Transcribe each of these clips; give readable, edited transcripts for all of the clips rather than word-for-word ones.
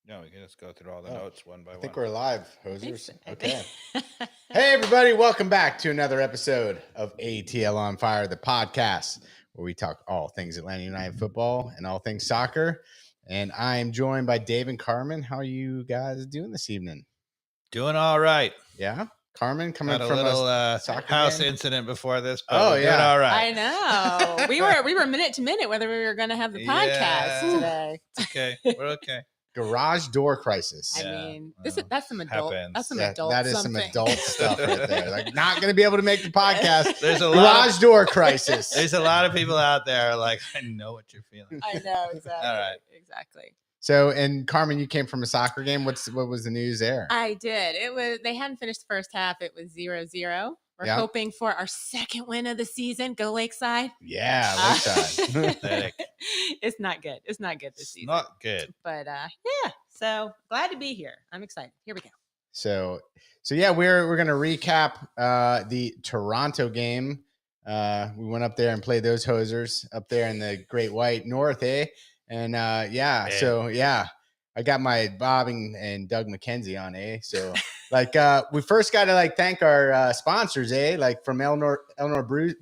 No, we can just go through all the notes one by I one. think we're live, hosers. So. Okay. Hey, everybody. Welcome back to another episode of ATL on Fire, the podcast, where we talk all things Atlanta United football and all things soccer. And I am joined by Dave and Carmen. How are you guys doing this evening? Doing all right. Yeah? Carmen coming Had a from little a soccer house game? incident before this, but we're doing all right. I know. We were minute to minute whether we were going to have the podcast today. It's okay. We're okay. Garage door crisis. I mean, that's some adult. Happens. That's some Yeah, adult. that is something. some adult stuff right there. Like, not going to be able to make the podcast. There's a Garage door crisis. There's a lot of people out there like, I know what you're feeling. I know, exactly. All right. Exactly. So, and Carmen, you came from a soccer game. What was the news there? I did. They hadn't finished the first half. It was 0-0. We're hoping for our second win of the season. Go Lakeside. Yeah, Lakeside. It's not good. It's not good this season. Not good. But yeah. So glad to be here. I'm excited. Here we go. So yeah, we're gonna recap the Toronto game. We went up there and played those hosers up there in the Great White North, eh? And so I got my Bob and Doug McKenzie on, eh? So like we first got to like thank our sponsors, eh? Like from Elnor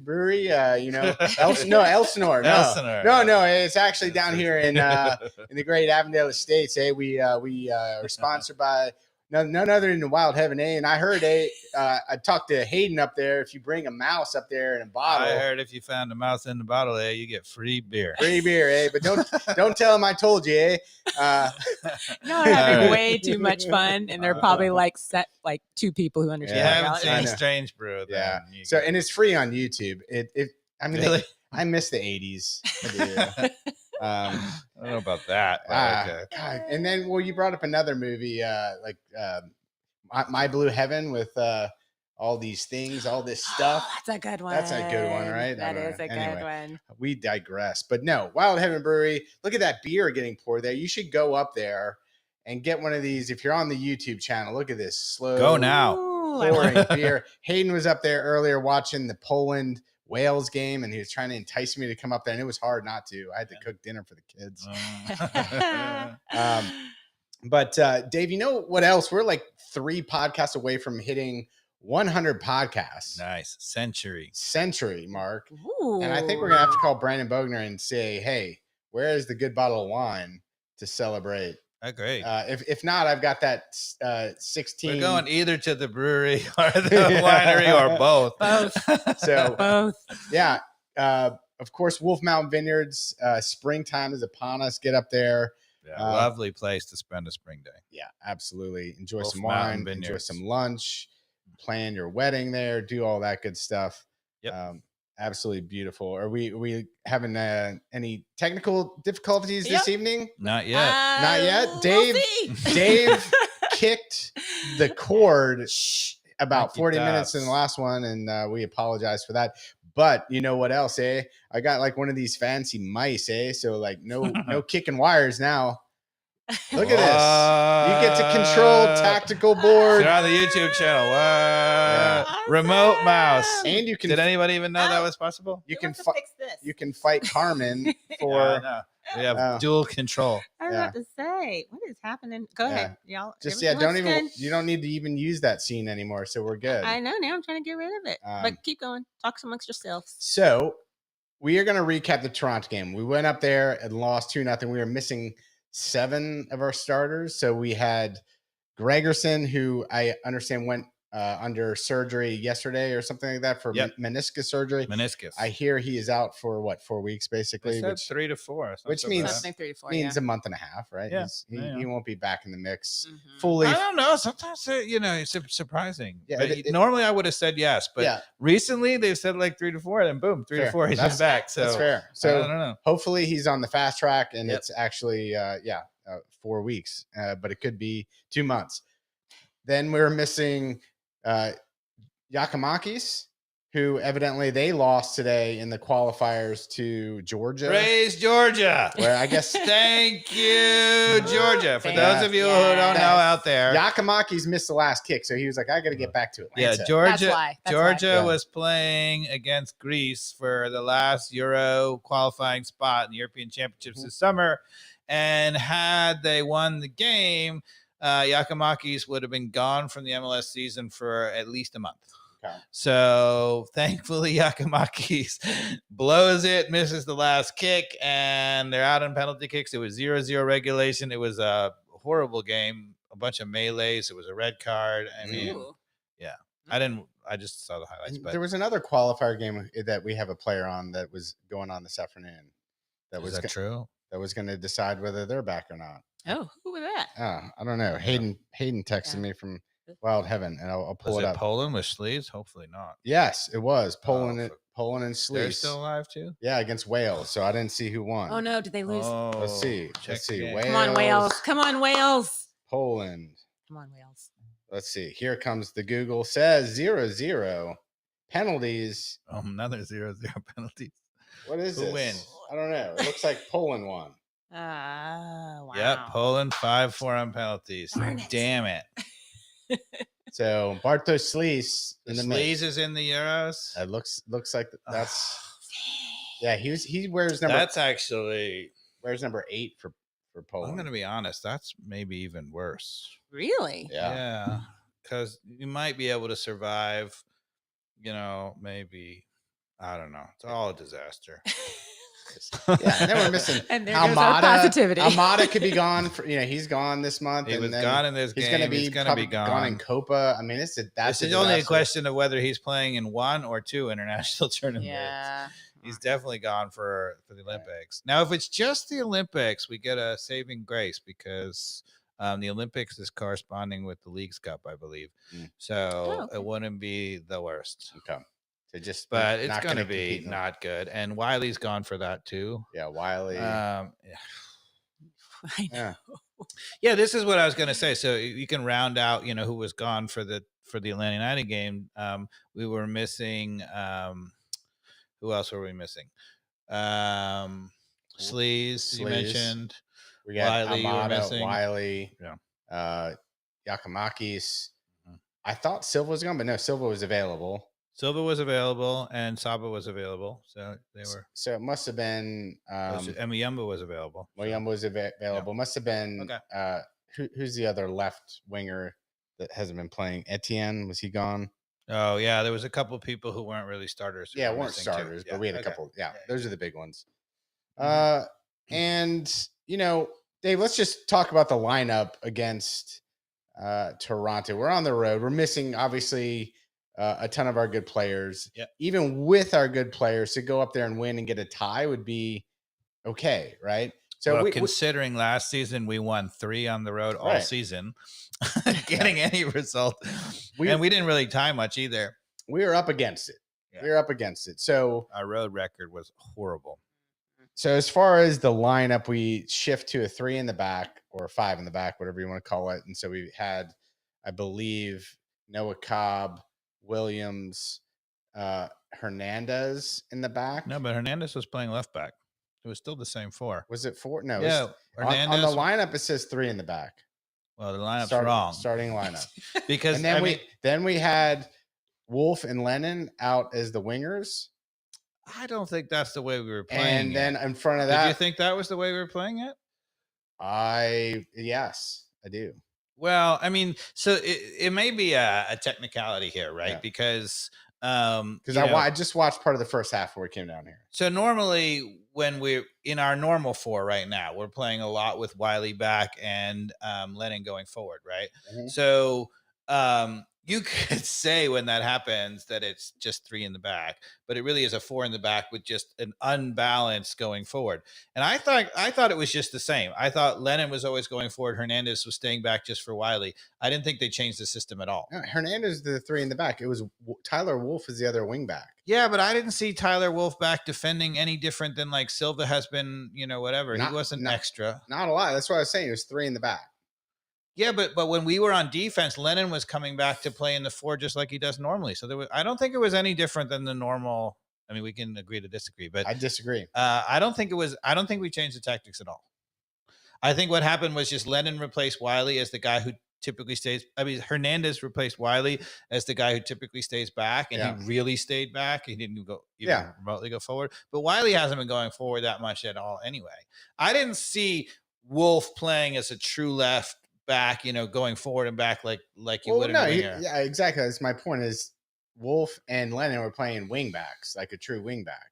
Brewery, Elsinore. No, it's actually down here in the Great Avondale Estates, eh? We are sponsored by none other than the Wild Heaven, eh? And I heard, I talked to Hayden up there. If you bring a mouse up there in a bottle, I heard if you found a mouse in the bottle, you get free beer. Free beer, eh? But don't tell them I told you, eh? No, they're having way too much fun, and they're probably like two people who understand. You haven't seen I Strange Brew. Yeah. So and it's free on YouTube. Really? I miss the 80s. I don't know about that. Okay. God. And then, well, you brought up another movie, My Blue Heaven with all these things, all this stuff. That's a good one. That's a good one, right? That is a good one. We digress. But no, Wild Heaven Brewery, look at that beer getting poured there. You should go up there and get one of these. If you're on the YouTube channel, look at this. Slow. Go now. Pouring beer. Hayden was up there earlier watching the Poland Wales game, and he was trying to entice me to come up there, and it was hard not to. I had to cook dinner for the kids. But Dave, you know what else? We're like 3 podcasts away from hitting 100 podcasts. Nice. Century Mark. Mark. And I think we're gonna have to call Brandon Bogner and say, hey, where is the good bottle of wine to celebrate? Great. If not, I've got that 16. We're going either to the brewery or the winery or both. So both. Yeah. Of course, Wolf Mountain Vineyards. Springtime is upon us. Get up there. Yeah, lovely place to spend a spring day. Yeah, absolutely. Enjoy Wolf some Mountain wine. Enjoy Vineyards. some lunch. Plan your wedding there. Do all that good stuff. Yep. Absolutely beautiful. Are we having any technical difficulties this evening? Not yet. Not yet. Dave kicked the cord about 40 Dobbs. minutes in the last one, and we apologize for that. But you know what else, eh? I got like one of these fancy mice, eh? So like no kicking wires now. Look at this. You get to control tactical board. You're on the YouTube channel. Remote mouse. And you can. Did anybody even know that was possible? You can fix this. You can fight Carmen for. No. We have dual control. I was about to say, what is happening? Go ahead, y'all. You don't need to even use that scene anymore, so we're good. I know. Now I'm trying to get rid of it, but keep going. Talk amongst yourselves. So we are going to recap the Toronto game. We went up there and lost 2-0. We were missing 7 of our starters. So we had Gregerson, who I understand went under surgery yesterday or something like that for meniscus surgery. I hear he is out for 4 weeks basically. Which 3 to 4. Which means something 3 to 4. Means a month and a half, right? Yeah. He won't be back in the mix fully. I don't know. Sometimes it's surprising. Yeah, but normally I would have said yes, but recently they've said like 3 to 4, and boom, 3 to 4, he's just back. So that's fair. So I don't know. Hopefully he's on the fast track, and it's actually 4 weeks, but it could be 2 months. Then we're missing Yakimakis, who evidently they lost today in the qualifiers to Georgia. Praise Georgia. Where I guess thank you, Georgia. For those of you who don't know out there, Giacomakis missed the last kick, so he was like, I got to get back to Atlanta. Yeah, Georgia. That's Georgia why. was playing against Greece for the last Euro qualifying spot in the European Championships this summer, and had they won the game, Giacomakis would have been gone from the MLS season for at least a month. Okay. So thankfully, Giacomakis blows it, misses the last kick, and they're out on penalty kicks. It was 0-0 regulation. It was a horrible game, a bunch of melees. It was a red card. I mean, yeah, I just saw the highlights. But there was another qualifier game that we have a player on that was going on this afternoon. Is that true? That was going to decide whether they're back or not. Oh, who was that? I don't know. Hayden texted me from Wild Heaven, and I'll pull it up. Poland with Sleeves? Hopefully not. Yes, it was Poland. Poland and Sleeves. They're still alive too. Yeah, against Wales. So I didn't see who won. Oh no, did they lose? Let's see. Wales. Come on, Wales. Come on, Wales. Poland. Come on, Wales. Let's see. Here comes the Google. Says 0-0 penalties. Oh, another 0-0 penalties. What is this? Who wins? I don't know. It looks like Poland won. Wow. Yep, Poland 5-4 on penalties. Damn it. So Bartosz Slice in the Slice is in the Euros. It looks like that's yeah. He wears number. That's actually wears number 8 for Poland. I'm going to be honest. That's maybe even worse. Really? Yeah. Because you might be able to survive. You know, maybe I don't know. It's all a disaster. Yeah, and then we're missing. And there goes our positivity. Amada could be gone for he's gone this month. He was gone in this game. He's going to be gone in Copa. I mean, this is only a question of whether he's playing in 1 or 2 international tournaments. Yeah. He's definitely gone for the Olympics. Now, if it's just the Olympics, we get a saving grace because the Olympics is corresponding with the Leagues Cup, I believe. So it wouldn't be the worst. Okay. But it's going to be not good. And Wiley's gone for that too. Yeah, Wiley. I know. Yeah, this is what I was going to say. So you can round out, who was gone for the Atlanta United game. We were missing. Who else were we missing? Sleaze, you mentioned. We got Wiley, Amada, Wiley. Yeah. Giacomakis. I thought Silva was gone, but no, Silva was available. Silva was available and Saba was available, so they were. So it must have been. Muyumba was available. Muyumba was available. Yeah. Must have been. Okay. Who's the other left winger that hasn't been playing? Etienne, was he gone? Oh yeah, there was a couple of people who weren't really starters. Yeah, weren't starters, but we had a couple. Yeah, those are the big ones. And Dave, let's just talk about the lineup against Toronto. We're on the road. We're missing obviously. A ton of our good players. Yep. Even with our good players, to go up there and win and get a tie would be okay, right? So considering last season we won 3 on the road all season, getting any result, and we didn't really tie much either. We were up against it. Yeah. We were up against it. So our road record was horrible. So as far as the lineup, we shift to a 3 in the back or a 5 in the back, whatever you want to call it. And so we had, I believe, Noah Cobb, Williams, Hernandez in the back. No, but Hernandez was playing left back. It was still the same 4. Was it 4? No. Yeah. On the lineup, it says 3 in the back. Well, the lineup's wrong. Starting lineup. Because and then we had Wolf and Lennon out as the wingers. I don't think that's the way we were playing. And then in front of that, did you think that was the way we were playing it? Yes, I do. Well, I mean, so it may be a technicality here, right? Yeah. Because I just watched part of the first half before we came down here. So normally when we're in our normal 4 right now, we're playing a lot with Wiley back and Lennon going forward, right? Mm-hmm. So you could say when that happens that it's just 3 in the back, but it really is a 4 in the back with just an unbalanced going forward. And I thought it was just the same. I thought Lennon was always going forward. Hernandez was staying back just for Wiley. I didn't think they changed the system at all. No, Hernandez is the 3 in the back. It was Tyler Wolf is the other wing back. Yeah, but I didn't see Tyler Wolf back defending any different than like Silva has been, whatever. He wasn't extra. Not a lot. That's what I was saying. It was 3 in the back. Yeah, but when we were on defense, Lennon was coming back to play in the 4 just like he does normally. So I don't think it was any different than the normal. I mean, we can agree to disagree, but I disagree. I don't think we changed the tactics at all. I think what happened was just Lennon replaced Wiley as the guy who typically stays. I mean, Hernandez replaced Wiley as the guy who typically stays back, and he really stayed back. He didn't go even remotely go forward. But Wiley hasn't been going forward that much at all anyway. I didn't see Wolf playing as a true left back, going forward and back like you would in a winger. Yeah, exactly. That's my point. Is Wolf and Lennon were playing wing backs, like a true wing back.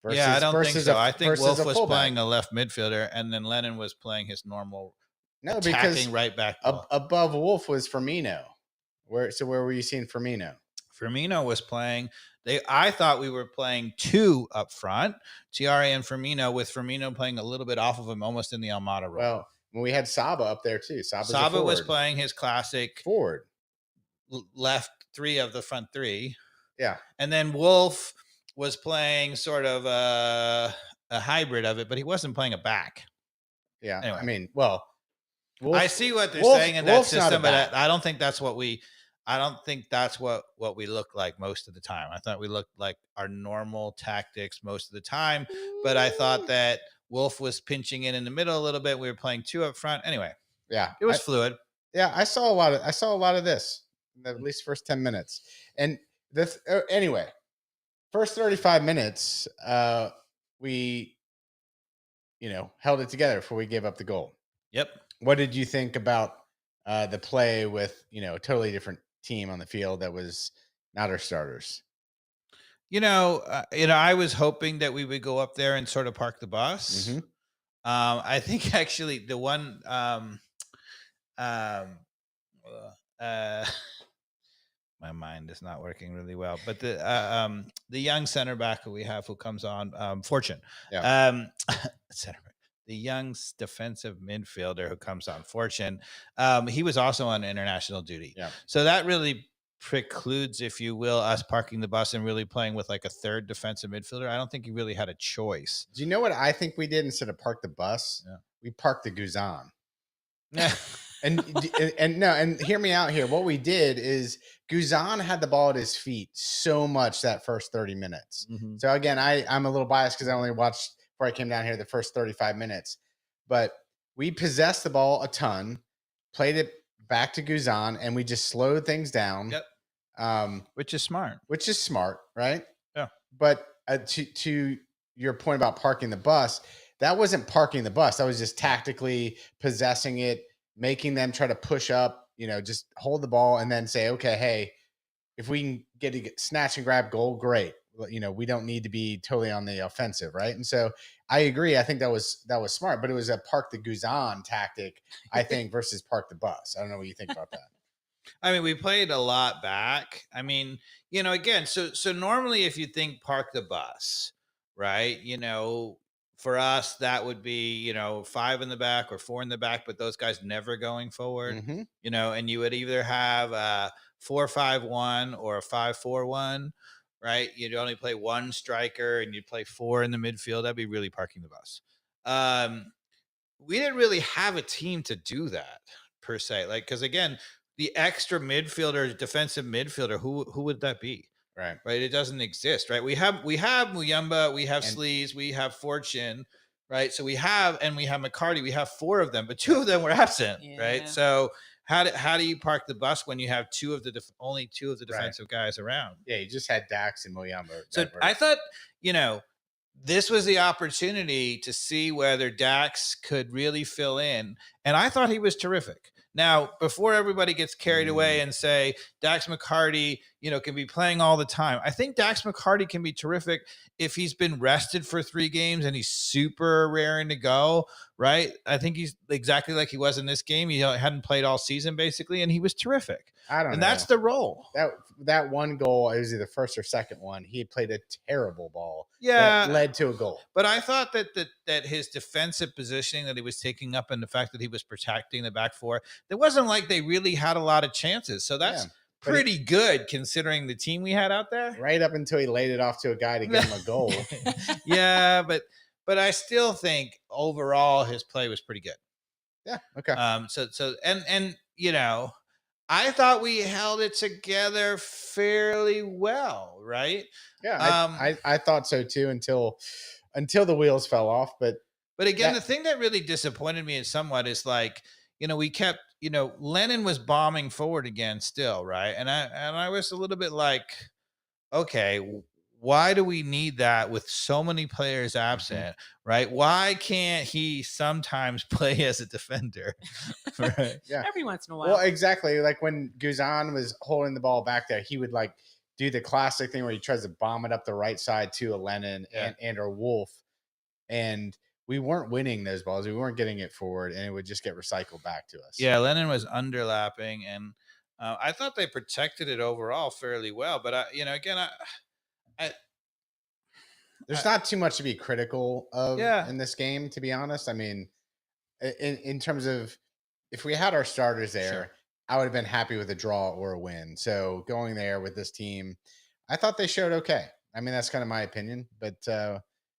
I don't think so. I think Wolf was playing a left midfielder, and then Lennon was playing his normal attacking right back. Above Wolf was Firmino. Where were you seeing Firmino? Firmino was playing. I thought we were playing 2 up front, Thierry and Firmino, with Firmino playing a little bit off of him, almost in the Almada role. Well, we had Saba up there too. Saba was playing his classic forward, left 3 of the front 3. Yeah, and then Wolf was playing sort of a hybrid of it, but he wasn't playing a back. Yeah, anyway. I mean, Wolf, I see what they're saying in that system, but I don't think that's what we. I don't think that's what we look like most of the time. I thought we looked like our normal tactics most of the time, but I thought that Wolf was pinching in the middle a little bit. We were playing 2 up front. Anyway, it was fluid. Yeah, I saw a lot of this at least first 10 minutes, and this anyway. First 35 minutes, we, held it together before we gave up the goal. Yep. What did you think about the play with, a totally different team on the field that was not our starters? I was hoping that we would go up there and sort of park the bus. Mm-hmm. I think actually the one, my mind is not working really well, but the young center back who we have who comes on, Fortune, center back, the young defensive midfielder who comes on, Fortune, he was also on international duty. Yeah. So that really precludes, if you will, us parking the bus and really playing with like a third defensive midfielder. I don't think he really had a choice. Do you know what I think we did instead of park the bus? Yeah. We parked the Guzan. Yeah. And hear me out here. What we did is Guzan had the ball at his feet so much that first 30 minutes. Mm-hmm. So again, I'm a little biased because I only watched before I came down here the first 35 minutes. But we possessed the ball a ton, played it back to Guzan, and we just slowed things down. Yep. Which is smart. Right? Yeah. But to your point about parking the bus, that wasn't parking the bus. That was just tactically possessing it, making them try to push up, just hold the ball and then say, okay, hey, if we can get a snatch and grab goal, great. We don't need to be totally on the offensive, right? And so I agree. I think that was smart, but it was a park the Guzan tactic, I think, versus park the bus. I don't know what you think about that. I mean, we played a lot back. I mean, again, so normally if you think park the bus, right, for us, that would be, 5 in the back or 4 in the back, but those guys never going forward, Mm-hmm. And you would either have a 4-5-1 or a 5-4-1, right? You'd only play 1 striker and you'd play 4 in the midfield. That'd be really parking the bus. We didn't really have a team to do that per se. Like, because again, the extra midfielder, defensive midfielder, who would that be? Right. It doesn't exist, right? We have Muyumba, we have Sleaze, we have Fortune, right? So we have McCarty. We have 4 of them, but 2 of them were absent, right? So how do you park the bus when you have only 2 of the defensive guys around? Yeah, you just had Dax and Muyumba. So I thought, this was the opportunity to see whether Dax could really fill in, and I thought he was terrific. Now, before everybody gets carried away and say Dax McCarty, can be playing all the time, I think Dax McCarty can be terrific if he's been rested for 3 games and he's super raring to go, right? I think he's exactly like he was in this game. He hadn't played all season basically, and he was terrific. I don't know. And that's the role. That one goal, it was either first or second one. He had played a terrible ball. Yeah, that led to a goal. But I thought that his defensive positioning that he was taking up and the fact that he was protecting the back 4, it wasn't like they really had a lot of chances. So that's pretty good considering the team we had out there. Right up until he laid it off to a guy to give him a goal. Yeah, but I still think overall his play was pretty good. Yeah. Okay. And you know, I thought we held it together fairly well, right? Yeah. Um, I thought so too until the wheels fell off. but again, That the thing that really disappointed me somewhat is like, we kept, Lennon was bombing forward again still, right? And I was a little bit like, okay, why do we need that with so many players absent, right? Why can't he sometimes play as a defender? Right. yeah. Every once in a Well, while. exactly. Like when Guzan was holding the ball back there, he would like do the classic thing where he tries to bomb it up the right side to a Lennon Yeah. and or Wolf, and we weren't winning those balls. We weren't getting it forward, and it would just get recycled back to us. Yeah, Lennon was underlapping, and I thought they protected it overall fairly well. But again, I There's not too much to be critical of yeah, in this game, to be honest. I mean, in terms of if we had our starters there, Sure. I would have been happy with a draw or a win. So going there with this team, I thought they showed okay. I mean, that's kind of my opinion. But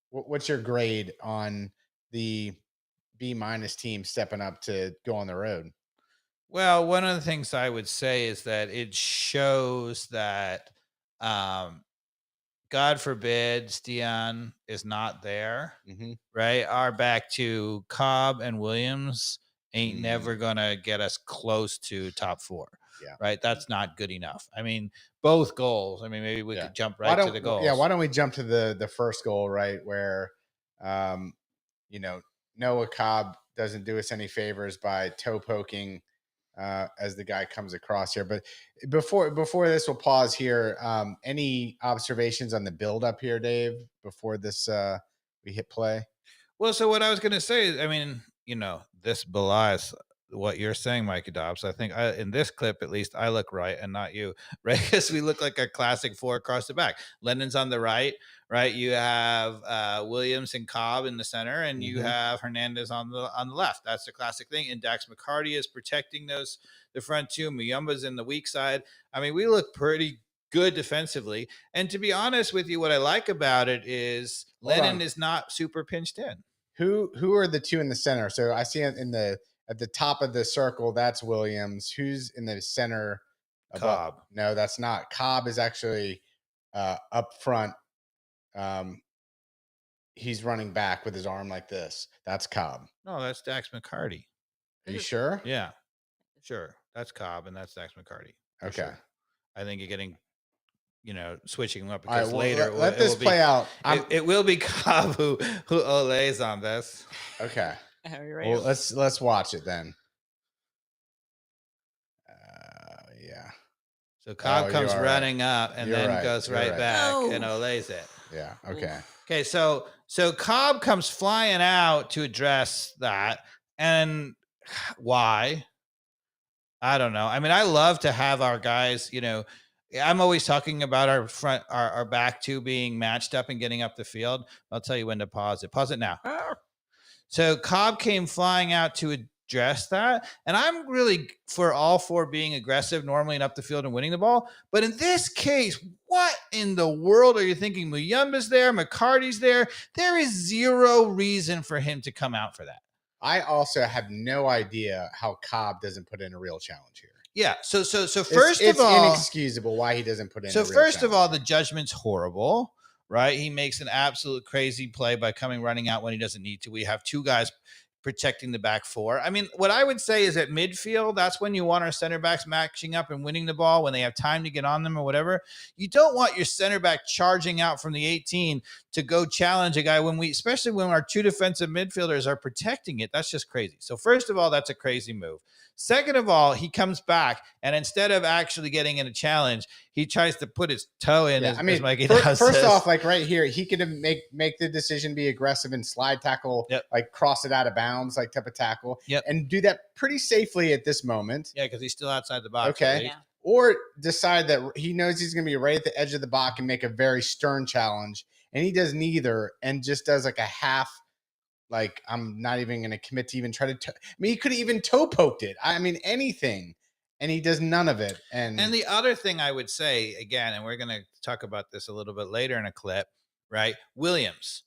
what's your grade on the B- team stepping up to go on the road? Well, one of the things I would say is that it shows that, um, God forbid, Stian is not there, Mm-hmm. right? Our back to Cobb and Williams ain't never gonna get us close to top four. Yeah. Right. That's not good enough. I mean, both goals. I mean, maybe we could jump right to the goals. Yeah, why don't we jump to the first goal, right? Where um, you know, Noah Cobb doesn't do us any favors by toe poking as the guy comes across here. But before this, we'll pause here. Any observations on the build up here, Dave, before this we hit play? Well, so what I was going to say is, I mean, this belies what you're saying, Mikey Dobbs. I think in this clip, at least, I look right and not you, right? Because we look like a classic four across the back. Lennon's on the right, right? You have Williams and Cobb in the center, and you have Hernandez on the left. That's the classic thing. And Dax McCarty is protecting the front two. Muyumba's in the weak side. I mean, we look pretty good defensively. And to be honest with you, what I like about it is Lennon is not super pinched in. Who are the two in the center? So I see it at the top of the circle. That's Williams. Who's in the center? Cobb. No, that's not. Cobb is actually up front. He's running back with his arm like this. That's Cobb. No, that's Dax McCarty. Are you sure? Yeah, sure. That's Cobb, and that's Dax McCarty. Okay. Sure. I think you're getting, switching them up All right, because well, later let this play out. It will be Cobb who olays on this. Okay. Are you ready? Well, let's watch it then. Yeah. So Cobb comes running up and then goes right back and Oh. olays it. Yeah. Okay. Okay. So Cobb comes flying out to address that, and why? I don't know. I mean, I love to have our guys, I'm always talking about our back two being matched up and getting up the field. I'll tell you when to pause it. Pause it now. So Cobb came flying out to address that. And I'm really for all for being aggressive normally and up the field and winning the ball. But in this case, what in the world are you thinking? Muyumba's there, McCarty's there. There is zero reason for him to come out for that. I also have no idea how Cobb doesn't put in a real challenge here. Yeah. So first it's of all, inexcusable why he doesn't put in. So a real first of all, challenge. the judgment's horrible, right? He makes an absolute crazy play by running out when he doesn't need to. We have two guys protecting the back four. I mean, what I would say is at midfield, that's when you want our center backs matching up and winning the ball when they have time to get on them or whatever. You don't want your center back charging out from the 18 to go challenge a guy especially when our two defensive midfielders are protecting it. That's just crazy. So first of all, that's a crazy move. Second of all, he comes back and instead of actually getting in a challenge, he tries to put his toe in. First off, like right here, he could make the decision, be aggressive and slide tackle, like cross it out of bounds, like type of tackle, and do that pretty safely at this moment. Yeah, because he's still outside the box. Okay. Yeah. Or decide that he knows he's going to be right at the edge of the box and make a very stern challenge. And he does neither and just does like a half. Like, I'm not even going to commit to even try to. I mean, he could have even toe poked it. I mean, anything. And he does none of it. And the other thing I would say, again, and we're going to talk about this a little bit later in a clip, right? Williams.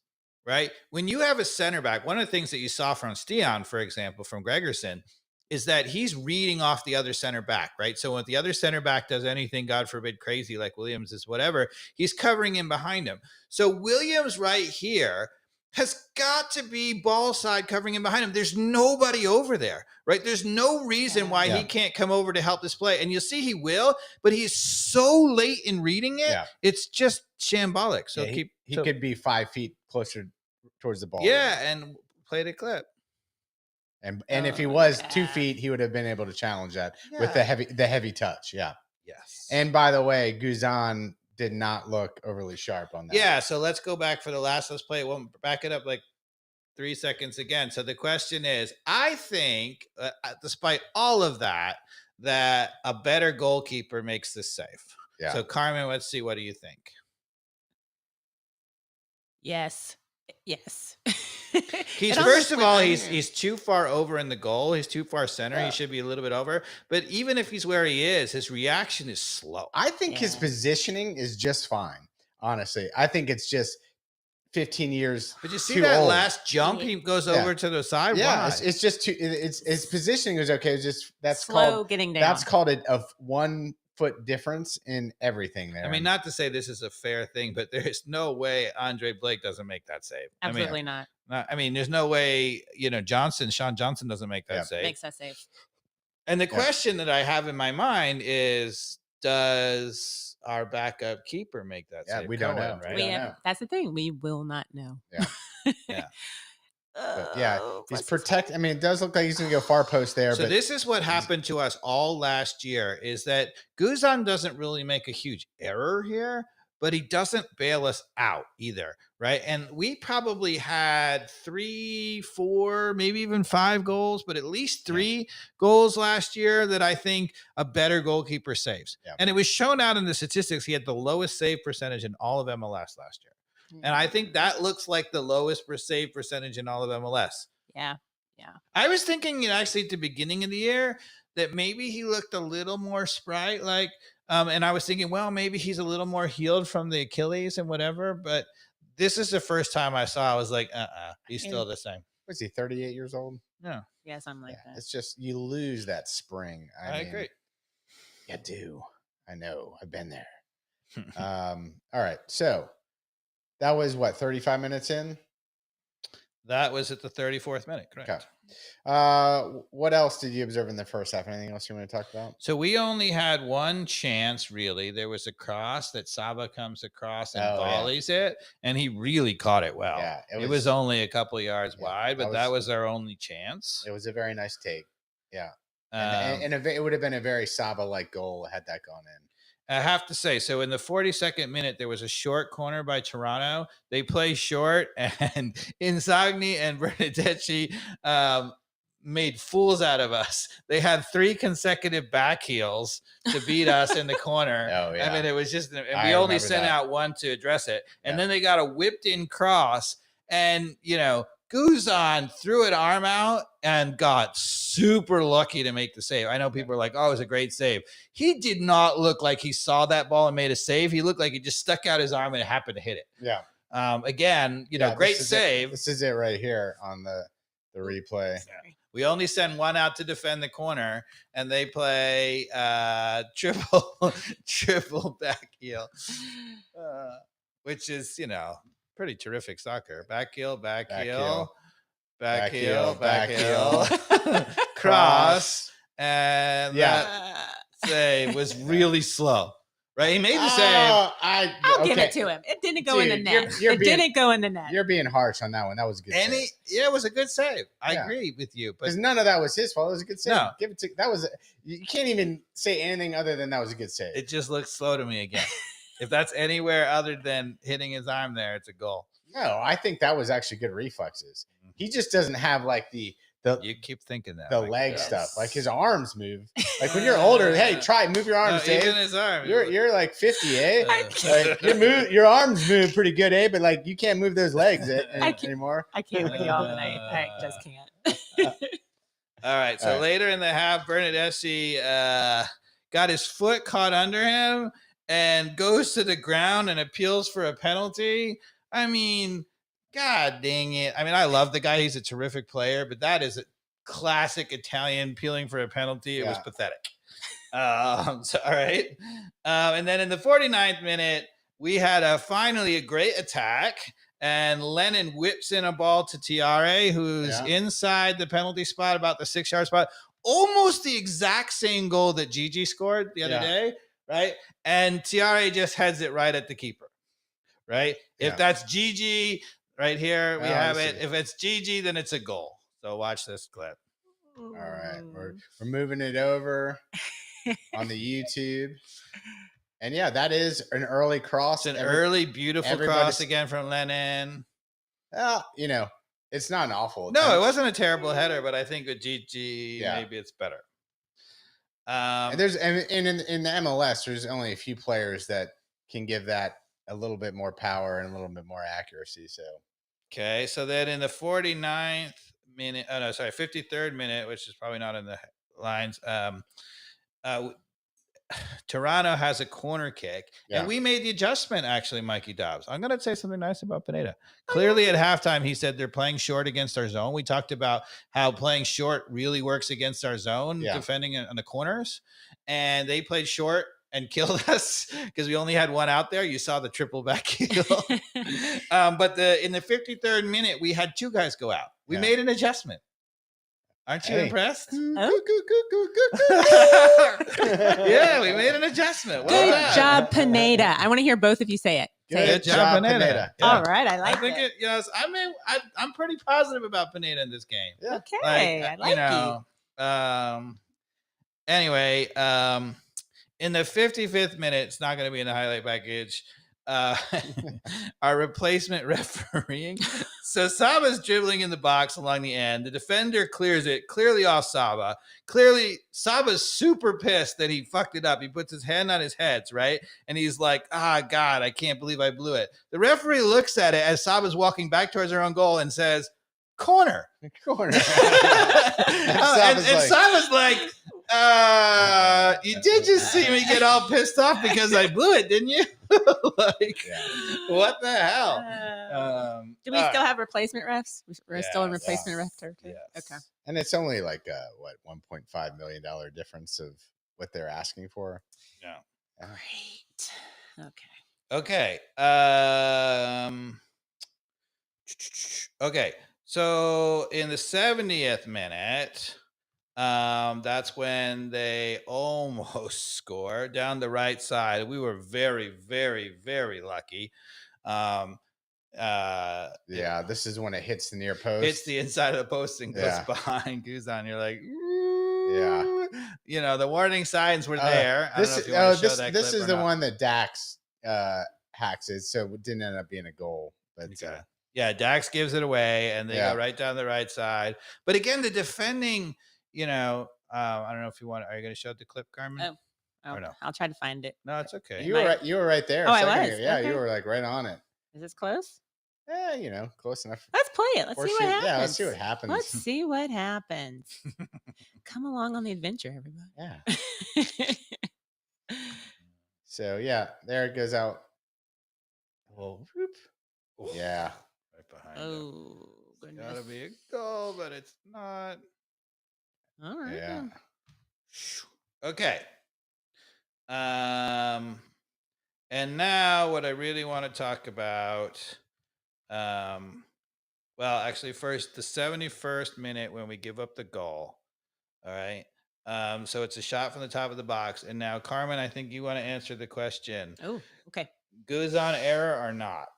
right? When you have a center back, one of the things that you saw from Stian, for example, from Gregerson, is that he's reading off the other center back, right? So when the other center back does anything, God forbid, crazy like Williams is whatever, he's covering in behind him. So Williams right here has got to be ball side covering in behind him. There's nobody over there, right? There's no reason why he can't come over to help this play. And you'll see he will, but he's so late in reading it. Yeah. It's just shambolic. So he could be 5 feet closer towards the ball. Yeah, and play the clip. And if he was 2 feet, he would have been able to challenge that with the heavy touch. Yeah. Yes. And by the way, Guzan did not look overly sharp on that. Yeah. So let's go back for the last. Let's play it. We'll back it up like 3 seconds again. So the question is, I think, despite all of that, that a better goalkeeper makes this safe. Yeah. So Carmen, let's see. What do you think? Yes. He's first of all, he's too far over in the goal. He's too far center. Yeah. He should be a little bit over. But even if he's where he is, his reaction is slow. I think his positioning is just fine. Honestly, I think it's just 15 years. But you see that last jump, he goes over to the side. Yeah, it's just too. It's his positioning is okay. It's just that's slow called getting down. That's called a 1 foot difference in everything there. I mean, not to say this is a fair thing, but there's no way Andre Blake doesn't make that save. Absolutely not. I mean, there's no way, Sean Johnson doesn't make that save. Makes that save. And the question that I have in my mind is, does our backup keeper make that save? We don't know, right? That's the thing. We will not know. Yeah. Yeah. But he's protect. I mean, it does look like he's going to go far post there. So this is what happened to us all last year: is that Guzan doesn't really make a huge error here, but he doesn't bail us out either, right? And we probably had 3, 4, maybe even 5 goals, but at least 3 goals last year that I think a better goalkeeper saves. Yeah. And it was shown out in the statistics. He had the lowest save percentage in all of MLS last year. And I think that looks like the lowest save percentage in all of MLS. Yeah. I was thinking actually at the beginning of the year that maybe he looked a little more sprite-like. And I was thinking, well, maybe he's a little more healed from the Achilles and whatever. But this is the first time I saw, I was like, he's still the same. Was he 38 years old? No. Yeah, something like that. It's just, you lose that spring. I agree. You do. I know. I've been there. All right. So that was 35 minutes in? That was at the 34th minute, correct. Okay. What else did you observe in the first half? Anything else you want to talk about? So we only had one chance, really. There was a cross that Saba comes across and volleys it, and he really caught it well. Yeah, it was only a couple of yards wide, but that was our only chance. It was a very nice take. Yeah. And it would have been a very Saba-like goal had that gone in. I have to say, so in the 42nd minute, there was a short corner by Toronto. They play short, and Inzaghi and Bernardeschi made fools out of us. They had 3 consecutive back heels to beat us in the corner. Oh, yeah. I mean, it was just, and we only sent out one to address it. And then they got a whipped in cross, and, Guzan threw an arm out and got super lucky to make the save. I know people are like, oh, it was a great save. He did not look like he saw that ball and made a save. He looked like he just stuck out his arm and it happened to hit it. Yeah. Again, great save. This is it right here on the replay. We only send one out to defend the corner, and they play triple back heel, which is, pretty terrific soccer. Back heel, back heel, cross, and that save was really slow. Right, he made the save. I'll give it to him. It didn't go in the net. Didn't go in the net. You're being harsh on that one. That was a good save. It was a good save. I agree with you, because none of that was his fault. It was a good save. No. Give it to you can't even say anything other than that was a good save. It just looks slow to me again. If that's anywhere other than hitting his arm there, it's a goal. No, I think that was actually good reflexes. He just doesn't have like the you keep thinking that the leg stuff, like his arms move. Like when you're older, hey, move your arms. No, even his arm. You're like 50, eh? Like your arms move pretty good, eh? But like you can't move those legs anymore. I can't with y'all tonight. I just can't. All right. So later in the half, Bernardeschi got his foot caught under him and goes to the ground and appeals for a penalty. I mean, God dang it. I mean, I love the guy. He's a terrific player, but that is a classic Italian peeling for a penalty. It was Yeah. pathetic. All right. And then in the 49th minute, we had finally a great attack. And Lennon whips in a ball to Tiare, who's inside the penalty spot, about the 6-yard spot. Almost the exact same goal that Gigi scored the other day, right? And Tiare just heads it right at the keeper, right? If that's Gigi, right here, we have it. If it's Gigi, then it's a goal. So watch this clip. All right. We're moving it over on the YouTube. And yeah, that is an early cross. It's an early, beautiful cross again from Lennon. You know, it's not an awful. No, it wasn't a terrible header, but I think with GG, maybe it's better. And there's in the MLS, there's only a few players that can give that a little bit more power and a little bit more accuracy. So, okay, so then in the 49th minute, 53rd minute, which is probably not in the lines. Toronto has a corner kick, and we made the adjustment, actually, Mikey Dobbs. I'm going to say something nice about Pineda. Clearly, at halftime, he said they're playing short against our zone. We talked about how playing short really works against our zone, defending on the corners, and they played short and killed us because we only had one out there. You saw the triple back heel. But in the 53rd minute, we had two guys go out. We made an adjustment. Aren't you impressed? Oh. Yeah, we made an adjustment. Good job, Pineda. I want to hear both of you say it. Good job, Pineda. Yeah. All right, I like it. I'm pretty positive about Pineda in this game. Yeah. Okay, I like you. Anyway, in the 55th minute, it's not going to be in the highlight package. Our replacement refereeing. So Saba's dribbling in the box along the end. The defender clears it, clearly off Saba. Clearly, Saba's super pissed that he fucked it up. He puts his hand on his head, right? And he's like, God, I can't believe I blew it. The referee looks at it as Saba's walking back towards their own goal and says, corner. Corner. And Saba's like, you did just see me get all pissed off because I blew it, didn't you? What the hell? Do we still have replacement refs? We're still in replacement ref territory. Yes. Okay. And it's only like $1.5 million difference of what they're asking for. Yeah. Great. Okay. Okay. So in the 70th minute, that's when they almost scored down the right side. We were very, very, very lucky. This is when it hits the near post. Hits the inside of the post and goes behind Guzan. You're like, the warning signs were there. This is the one that Dax hacks it, so it didn't end up being a goal. But Dax gives it away, and they go right down the right side. But again, the defending, I don't know if you want. Are you going to show the clip, Carmen? Oh, no? I'll try to find it. No, it's okay. You were right there. Oh, I was. Yeah, okay. You were like right on it. Is this close? Yeah, close enough. Let's play it. Let's see what happens. Yeah, let's see what happens. Let's see what happens. Come along on the adventure, everybody. Yeah. So there it goes out. Well, yeah. Right behind. Oh, goodness. It's gotta be a goal, but it's not. All right. Yeah. Okay. And now what I really want to talk about, actually first the 71st minute when we give up the goal. All right. So it's a shot from the top of the box. And now, Carmen, I think you want to answer the question. Oh, okay. Guzan error or not?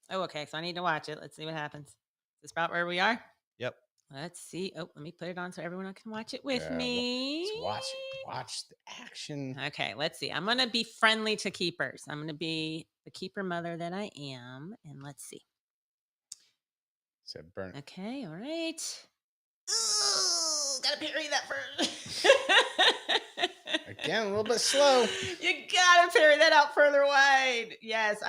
Oh, okay. So I need to watch it. Let's see what happens. Is this about where we are? Yep. Let's see. Oh, let me put it on so everyone can watch it with me. Let's watch the action. Okay, let's see. I'm going to be friendly to keepers. I'm going to be the keeper mother that I am. And let's see. So burn. Okay, all right. Ooh, gotta parry that first. Again, a little bit slow. You gotta parry that out further wide. Yes.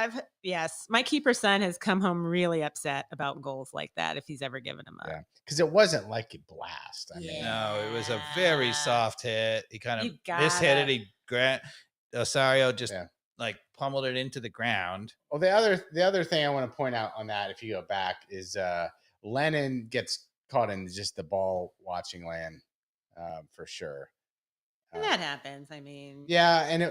My keeper son has come home really upset about goals like that if he's ever given them up. Yeah, because it wasn't like a blast. I mean, no, it was a very soft hit. He kind of mishit it. Osario just pummeled it into the ground. Well, the other thing I want to point out on that, if you go back, is Lennon gets caught in just the ball watching land for sure. And that happens. I mean, Yeah, and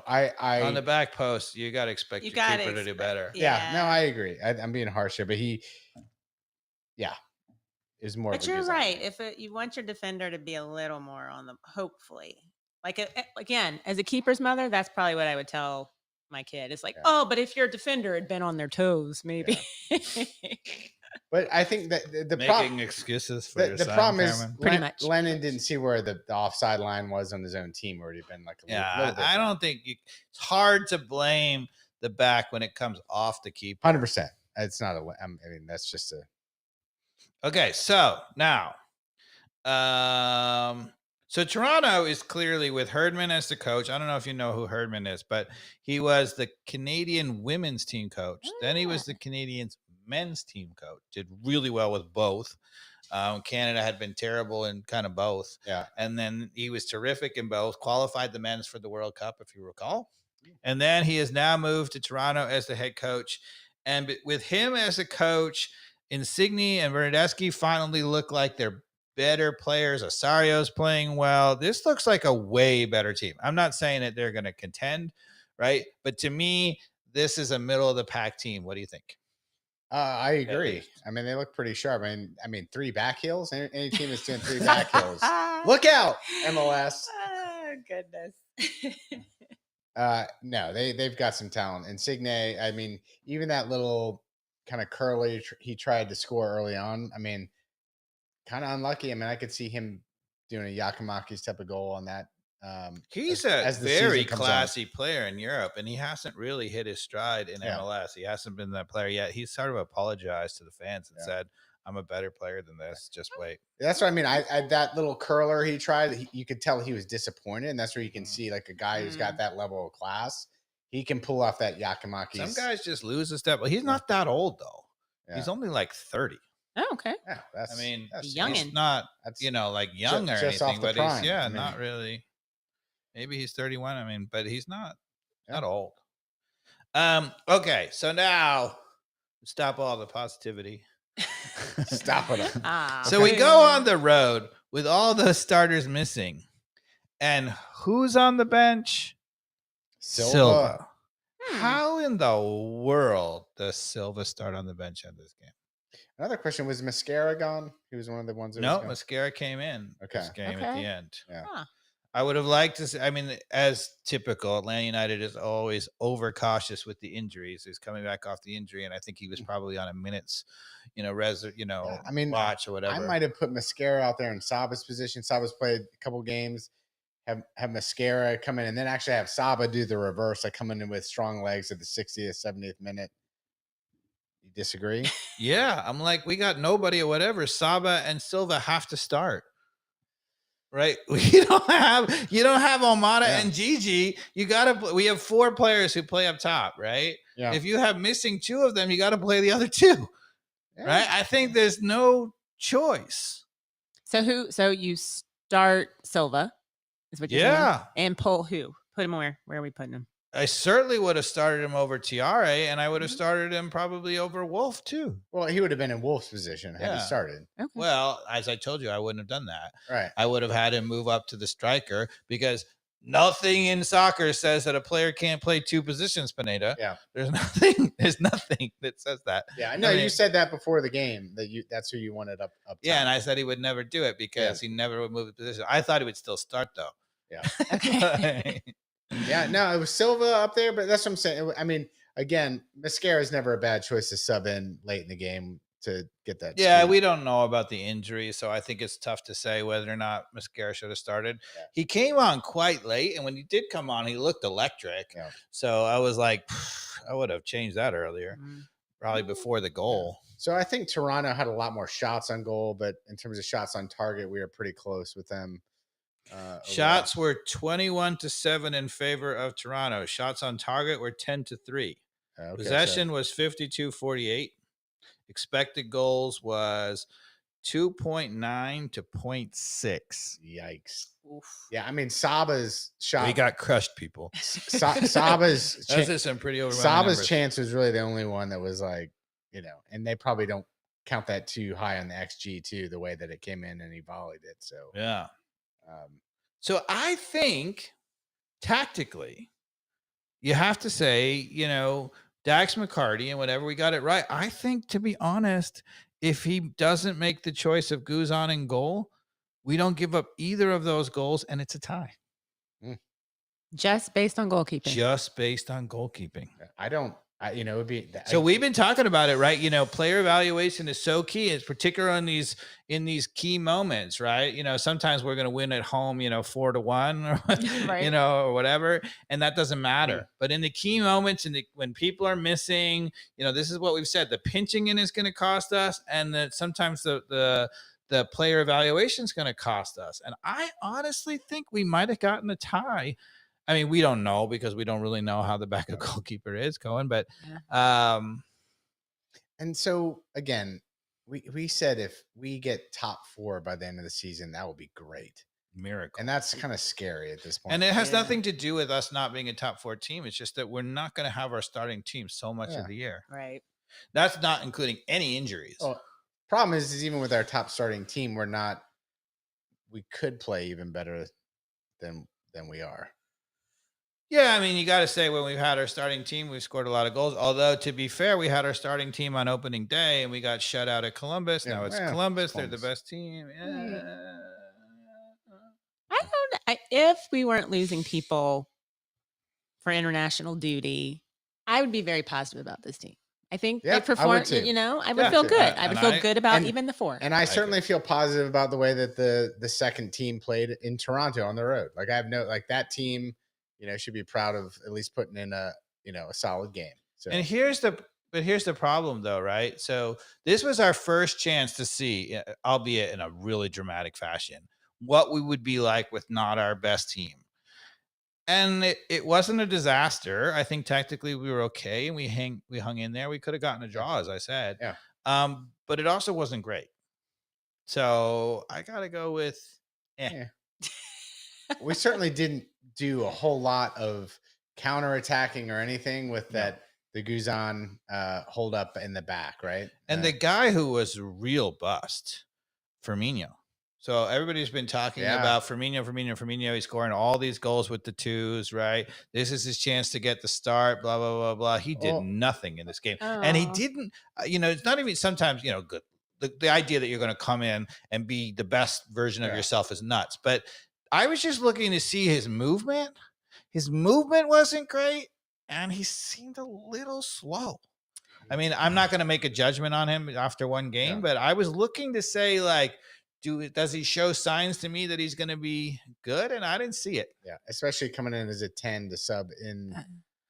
I On the back post, you got to expect You your gotta keeper to do better. yeah, no, Yeah. I agree. I'm being harsh here, but is more. But of a you're design right. thing. If you want your defender to be a little more on the, hopefully, like again, as a keeper's mother, that's probably what I would tell my kid. It's like, Yeah. oh, but if your defender had been on their toes, maybe. But I think that the Making problem. excuses for your The son, problem is Cameron. Pretty much. Lennon didn't see where the offside line was on his own team, or he'd been like a Yeah, little bit. I don't think it's hard to blame the back when it comes off the keeper. 100%. It's not I mean, that's just a. Okay, so now, so Toronto is clearly with Herdman as the coach. I don't know if you know who Herdman is, but he was the Canadian women's team coach. Then he was the Canadian men's team coach. Did really well with both. Canada had been terrible in kind of both. Yeah. And then he was terrific in both, qualified the men's for the World Cup, if you recall. And then he has now moved to Toronto as the head coach. And with him as a coach, Insigne and Bernadeschi finally look like they're better players. Osario's playing well. This looks like a way better team. I'm not saying that they're going to contend, right? But to me, this is a middle of the pack team. What do you think? I agree. I mean, they look pretty sharp. I mean, 3 back heels. Any team that's doing 3 back heels, look out, MLS. Oh, goodness. No, they've got some talent. Insigne, I mean, even that little kind of curly he tried to score early on. I mean, kind of unlucky. I mean, I could see him doing a Yakimakis type of goal on that. He's as a the very season comes on. classy player in Europe, and he hasn't really hit his stride in Yeah. MLS. He hasn't been that player yet. He's sort of apologized to the fans and said, "I'm a better player than this. Just wait." That's what I mean. I that little curler he tried, you could tell he was disappointed, and that's where you can see like a guy who's got that level of class. He can pull off that Yakimakis. Some guys just lose a step. Well, he's not that old though. Yeah. He's only like 30. Oh, okay. Yeah, that's. I mean, that's youngin'. he's not That's like young or just off anything, the but prime. he's I mean, not really. Maybe he's 31. I mean, but he's not old. Okay, so now stop all the positivity. Stop it. So we go on the road with all the starters missing. And who's on the bench? Silva. How in the world does Silva start on the bench at this game? Another question, was Mascara gone? He was one of the ones that No, Mascara came in this Okay. game at the end. Yeah. Huh. I would have liked to see, I mean, as typical, Atlanta United is always overcautious with the injuries. He's coming back off the injury, and I think he was probably on a minutes, watch or whatever. I might have put Mascara out there in Saba's position. Saba's played a couple games, have Mascara come in, and then actually have Saba do the reverse, like coming in with strong legs at the 60th, 70th minute. You disagree? Yeah, I'm like, we got nobody or whatever. Saba and Silva have to start. Right, you don't have Almada and Gigi. We have 4 players who play up top, right? Yeah. If you have missing 2 of them, you got to play the other 2, right? I think there's no choice. So you start Silva, is what you're saying? And pull who? Put him where? Where are we putting him? I certainly would have started him over Tiare, and I would have started him probably over Wolf too. Well, he would have been in Wolf's position had he started. Okay. Well, as I told you, I wouldn't have done that. Right. I would have had him move up to the striker because nothing in soccer says that a player can't play 2 positions, Pineda. Yeah. There's nothing that says that. Yeah, I know you said that before the game that's who you wanted up top. Yeah, and I said he would never do it because he never would move the position. I thought he would still start though. Yeah. Okay. Yeah, no, it was Silva up there, but that's what I'm saying. I mean, again, Mascara is never a bad choice to sub in late in the game to get that. Yeah, speed. we don't know about the injury, so I think it's tough to say whether or not Mascara should have started. Yeah. He came on quite late, and when he did come on, he looked electric. Yeah. So I was like, I would have changed that earlier, probably before the goal. Yeah. So I think Toronto had a lot more shots on goal, but in terms of shots on target, we were pretty close with them. Shots were 21-7 in favor of Toronto. Shots on target were 10-3. Okay, possession was 52-48. Expected goals was 2.9 to 0.6. Yikes. Oof. Yeah, I mean Saba's shot. We got crushed, people. Saba's Those are some pretty overwhelming Saba's numbers. chance was really the only one that was like, and they probably don't count that too high on the XG too, the way that it came in and he volleyed it. So Yeah. um, So I think tactically, you have to say, Dax McCarty and whatever, we got it right. I think, to be honest, if he doesn't make the choice of Guzan in goal, we don't give up either of those goals, and it's a tie. Just based on goalkeeping. Just based on goalkeeping. it would be. So we've been talking about it, right? Player evaluation is so key. It's particularly in these key moments, right? Sometimes we're going to win at home, 4-1 or, Right. or whatever. And that doesn't matter. But in the key moments and when people are missing, this is what we've said, the pinching in is going to cost us. And that sometimes the player evaluation is going to cost us. And I honestly think we might've gotten a tie. I mean, we don't know because we don't really know how the backup goalkeeper is going, but and so again, we said if we get top 4 by the end of the season, that will be great. Miracle. And that's kind of scary at this point. And it has nothing to do with us not being a top 4 team. It's just that we're not going to have our starting team so much of the year. Right. That's not including any injuries. Well, problem is even with our top starting team, we could play even better than we are. Yeah, I mean, you got to say when we've had our starting team, we've scored a lot of goals. Although, to be fair, we had our starting team on opening day and we got shut out at Columbus. Now it's Columbus. They're the best team. If we weren't losing people for international duty, I would be very positive about this team. I think they performed, I would feel good. I would feel good about even the 4. And I certainly feel positive about the way that the second team played in Toronto on the road. Like I have that team, should be proud of at least putting in a solid game. So, and here's the problem though, right? So this was our first chance to see, albeit in a really dramatic fashion, what we would be like with not our best team. And it wasn't a disaster. I think tactically we were okay and we hung in there. We could have gotten a draw, as I said. Yeah. But it also wasn't great. So I gotta go with We certainly didn't do a whole lot of counterattacking or anything with the Guzan hold up in the back, right? And the guy who was a real bust, Firmino. So everybody's been talking about Firmino. He's scoring all these goals with the 2s, right? This is his chance to get the start, blah, blah, blah, blah. He did nothing in this game. And he didn't, it's not even sometimes, good. The idea that you're going to come in and be the best version of yourself is nuts. But I was just looking to see his movement. His movement wasn't great, and he seemed a little slow. I mean, I'm not going to make a judgment on him after one game, but I was looking to say, like, does he show signs to me that he's going to be good? And I didn't see it. Yeah, especially coming in as a 10 to sub in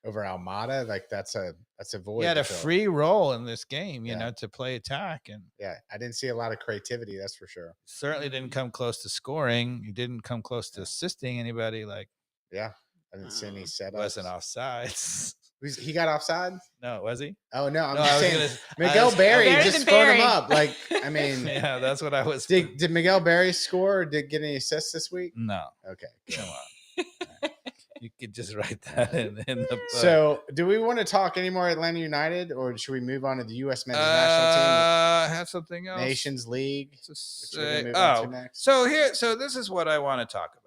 over Almada, like that's a void. He had a free role in this game, to play attack, and I didn't see a lot of creativity. That's for sure. Certainly didn't come close to scoring. He didn't come close to assisting anybody. I didn't see any setups. Wasn't offsides. He got offside? No, was he? Oh no, I'm just saying. Miguel Berry just phoned him up. Like, I mean, yeah, that's what I was. Did Miguel Berry score? Or did get any assists this week? No. Okay, come on. You could just write that in the book. So, do we want to talk any more Atlanta United, or should we move on to the U.S. men's national team? Have something else. Nations League. Next. So this is what I want to talk about.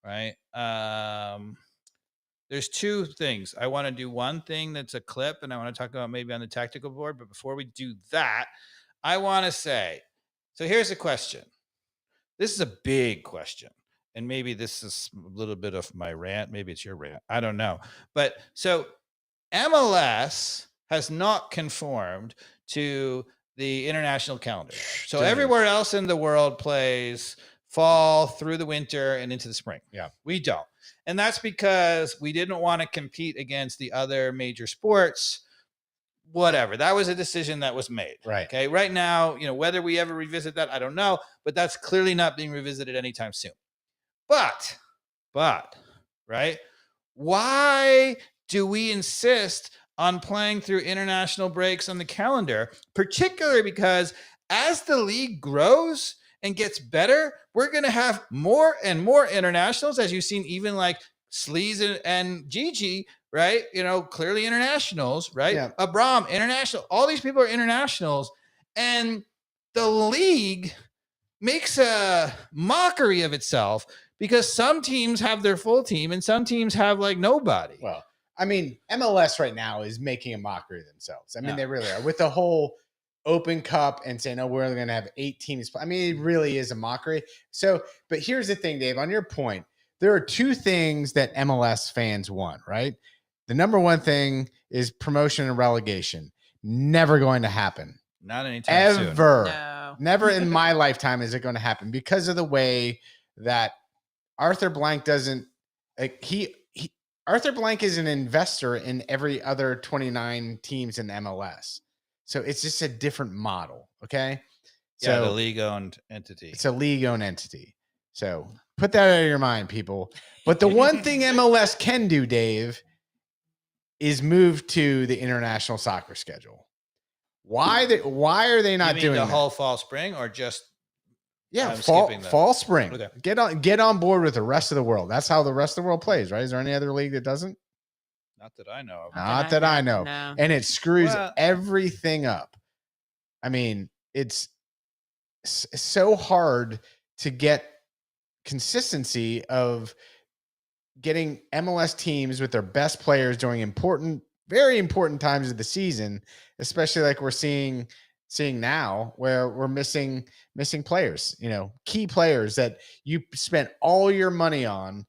Right. There's 2 things. I want to do one thing that's a clip, and I want to talk about maybe on the tactical board. But before we do that, I want to say, so here's a question. This is a big question. And maybe this is a little bit of my rant. Maybe it's your rant. I don't know. But so MLS has not conformed to the international calendar. So everywhere else in the world plays fall through the winter and into the spring. Yeah. We don't. And that's because we didn't want to compete against the other major sports. Whatever. That was a decision that was made. Right. Okay. Right now, whether we ever revisit that, I don't know. But that's clearly not being revisited anytime soon. But, right? Why do we insist on playing through international breaks on the calendar? Particularly because as the league grows and gets better, we're going to have more and more internationals, as you've seen, even like Sleaze and Gigi, right? Clearly internationals, right? Yeah. Abram, international. All these people are internationals. And the league makes a mockery of itself because some teams have their full team and some teams have like nobody. Well, I mean, MLS right now is making a mockery of themselves. I mean, they really are with the whole Open Cup and saying, "Oh, we're going to have 8 teams." I mean, it really is a mockery. So, but here's the thing, Dave. On your point, there are 2 things that MLS fans want, right? The number one thing is promotion and relegation. Never going to happen. Not anytime soon. Ever. No. Never in my lifetime is it going to happen because of the way that Arthur Blank doesn't Arthur Blank is an investor in every other 29 teams in MLS. So it's just a different model. Okay. So the league-owned entity. It's a league-owned entity. So put that out of your mind, people. But the one thing MLS can do, Dave, is move to the international soccer schedule. Why are they not doing the whole fall spring or just fall spring? Okay. Get on board with the rest of the world. That's how the rest of the world plays, right? Is there any other league that doesn't? Not that I know of. Not that I know. No. And it screws everything up. I mean, it's so hard to get consistency of getting MLS teams with their best players during very important times of the season, especially like we're seeing now where we're missing players, key players that you spent all your money on.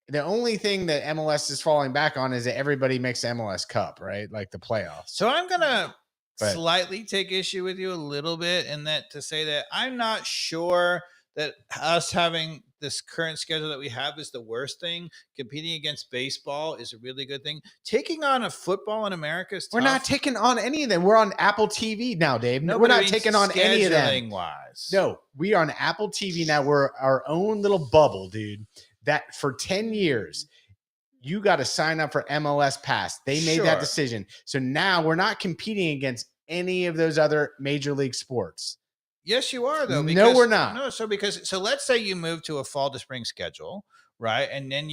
The only thing that MLS is falling back on is that everybody makes the MLS Cup, right? Like the playoffs. So I'm going to slightly take issue with you a little bit in that to say that I'm not sure that us having this current schedule that we have is the worst thing. Competing against baseball is a really good thing. Taking on a football in America is tough. We're not taking on any of them. We're on Apple TV now, Dave. No, we're not taking on any of them. Wise. No, we are on Apple TV now. We're our own little bubble, dude. That for 10 years, you got to sign up for MLS Pass. They made that decision. So now we're not competing against any of those other major league sports. Yes, you are, though. No, we're not. No, so let's say you move to a fall to spring schedule, right? And then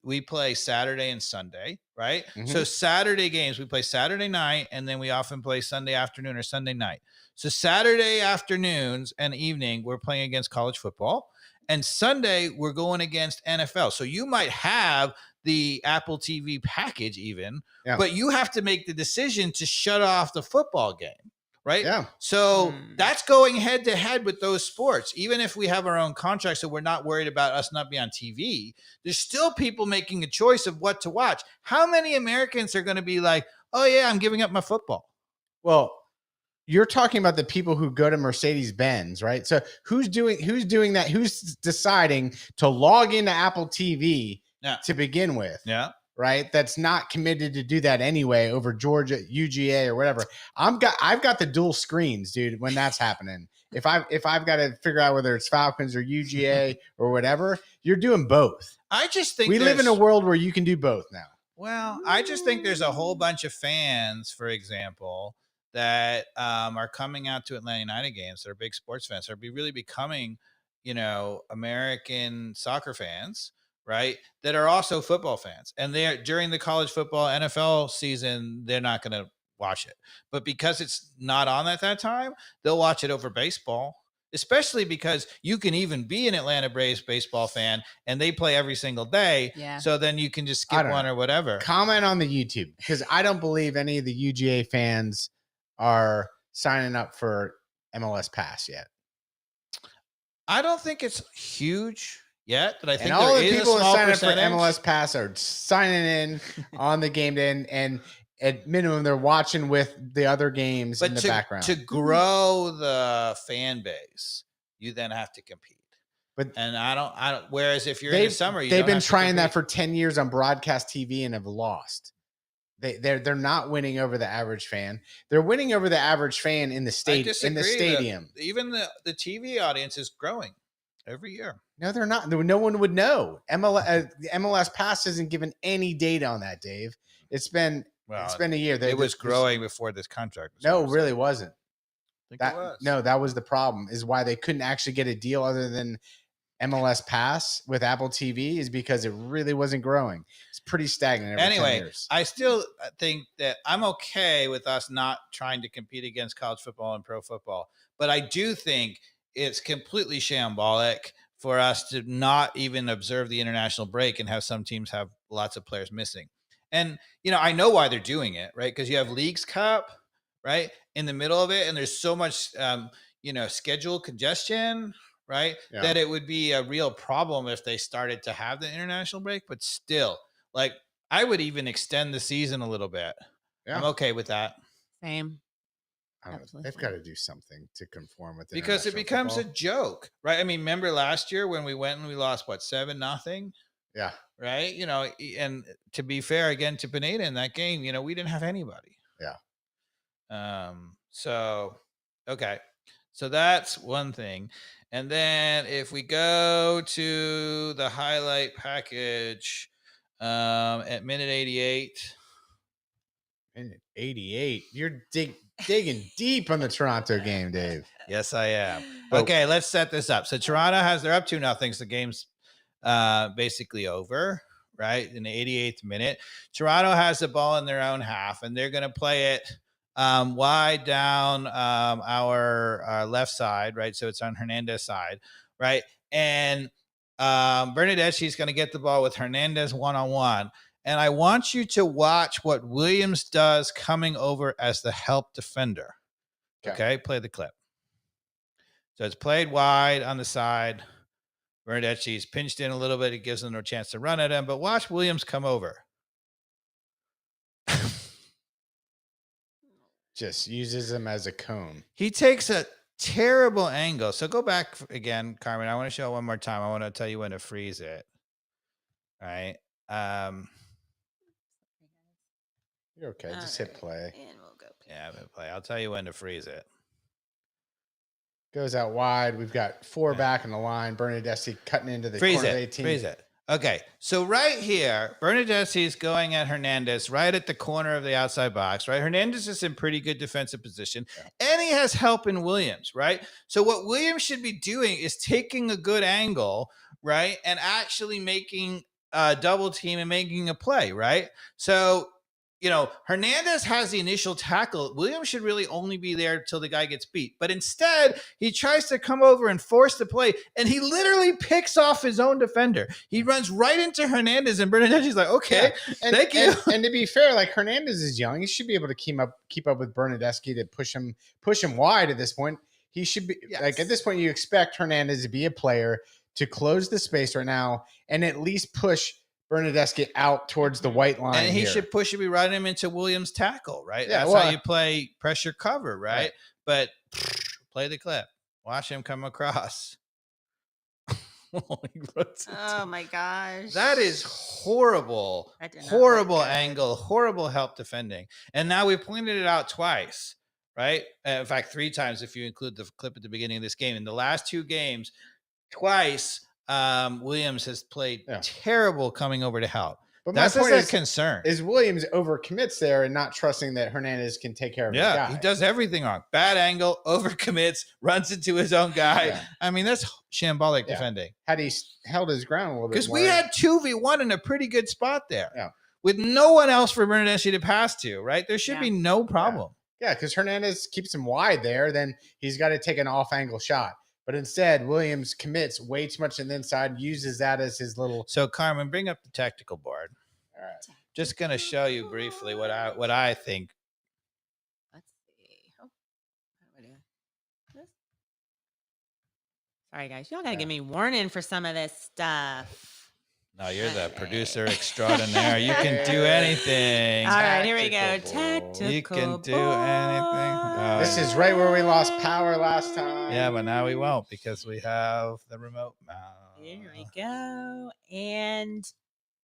we play Saturday and Sunday, right? Mm-hmm. So Saturday games, we play Saturday night, and then we often play Sunday afternoon or Sunday night. So Saturday afternoons and evening, we're playing against college football. And Sunday, we're going against NFL. So you might have the Apple TV package even, but you have to make the decision to shut off the football game. Right. Yeah. So that's going head to head with those sports. Even if we have our own contract, so we're not worried about us not being on TV, there's still people making a choice of what to watch. How many Americans are going to be like, oh, yeah, I'm giving up my football? Well, you're talking about the people who go to Mercedes-Benz, right? So who's doing that? Who's deciding to log into Apple TV to begin with? Yeah. Right, that's not committed to do that anyway over Georgia UGA or whatever. I've got the dual screens, dude. When that's happening, if I've got to figure out whether it's Falcons or UGA or whatever, you're doing both. I just think we live in a world where you can do both now. Well, I just think there's a whole bunch of fans, for example, that are coming out to Atlanta United games that are big sports fans, are really becoming, American soccer fans. Right, that are also football fans, and they're during the college football NFL season, they're not going to watch it. But because it's not on at that time, they'll watch it over baseball, especially because you can even be an Atlanta Braves baseball fan and they play every single day. Yeah. So then you can just skip one or whatever. Comment on the YouTube, because I don't believe any of the UGA fans are signing up for MLS Pass yet. I don't think it's huge yet, but I think all the people that sign up for percentage. MLS Pass are signing in on the game day, and at minimum they're watching with the other games in the background. To grow the fan base, you then have to compete. And I don't. Whereas if you're in the summer, they've been trying that for 10 years on broadcast TV and have lost. They're not winning over the average fan. They're winning over the average fan in the stadium. Even the TV audience is growing every year. No, they're not. No one would know. MLS Pass isn't given any data on that, Dave. It's been a year. It was growing before this contract. No, it really wasn't. That was the problem, is why they couldn't actually get a deal other than MLS Pass with Apple TV, is because it really wasn't growing. It's pretty stagnant. Anyway, 10 years. I still think that I'm okay with us not trying to compete against college football and pro football, but I do think it's completely shambolic for us to not even observe the international break and have some teams have lots of players missing. And, I know why they're doing it, right? Because you have Leagues Cup, right, in the middle of it, and there's so much, schedule congestion, right, that it would be a real problem if they started to have the international break. But still, like, I would even extend the season a little bit. Yeah. I'm okay with that. Same. I don't know. They've got to do something to conform with it, because it becomes a joke, right? I mean, remember last year when we went and we lost 7-0? Yeah. Right. And to be fair again to Pineda in that game, we didn't have anybody. Yeah. So, okay. So that's one thing. And then if we go to the highlight package at minute 88. Minute 88. You're digging deep on the Toronto game, Dave. Yes, I am. Okay, let's set this up. So Toronto they're up 2-0. So the game's basically over, right? In the 88th minute. Toronto has the ball in their own half, and they're going to play it wide down our left side, right? So it's on Hernandez's side, right? And Bernardeschi's going to get the ball with Hernandez one-on-one. And I want you to watch what Williams does coming over as the help defender. Okay, play the clip. So it's played wide on the side. Bernardeschi's pinched in a little bit. It gives them no chance to run at him. But watch Williams come over. Just uses him as a cone. He takes a terrible angle. So go back again, Carmen. I want to show it one more time. I want to tell you when to freeze it. All right. You're okay. Just hit play. And we'll go. Yeah, I'm gonna play. I'll tell you when to freeze it. Goes out wide. We've got 4 back in the line. Bernardeschi cutting into the corner of 18. Freeze it. Okay. So right here, Bernardeschi's going at Hernandez right at the corner of the outside box, right? Hernandez is in pretty good defensive position, and he has help in Williams, right? So what Williams should be doing is taking a good angle, right? And actually making a double team and making a play, right? So Hernandez has the initial tackle. Williams should really only be there till the guy gets beat. But instead, he tries to come over and force the play, and he literally picks off his own defender. He runs right into Hernandez, and Bernardeschi's like, okay, thank you. And to be fair, like, Hernandez is young. He should be able to keep up with Bernardeschi to push him wide at this point. He should be like, at this point, you expect Hernandez to be a player to close the space right now and at least push Bernardeschi out towards the white line. And he should push him, run him into Williams' tackle, right? That's how you play pressure cover, right? But play the clip. Watch him come across. Oh my gosh. That is horrible. Horrible angle, horrible help defending. And now we pointed it out twice, right? In fact, 3 times if you include the clip at the beginning of this game. In the last 2 games, twice Williams has played terrible coming over to help. But that's a concern. Is Williams overcommits there and not trusting that Hernandez can take care of his guy? Yeah, he does everything wrong. Bad angle, overcommits, runs into his own guy. Yeah. I mean, that's shambolic defending. Had he held his ground a little bit more. Because we had 2v1 in a pretty good spot there. Yeah. With no one else for Bernardeschi to pass to, right? There should be no problem. Yeah, because Hernandez keeps him wide there. Then he's got to take an off-angle shot. But instead, Williams commits way too much on the inside, uses that as his little. So, Carmen, bring up the tactical board. All right. Just going to show you briefly what I think. Let's see. Oh, how do I do this? Sorry, guys. Y'all got to give me warning for some of this stuff. No, you're the producer extraordinaire. You can do anything. All right, here we go. Tactical. You can do anything. This is right where we lost power last time. Yeah, but now we won't because we have the remote mouse. Here we go. And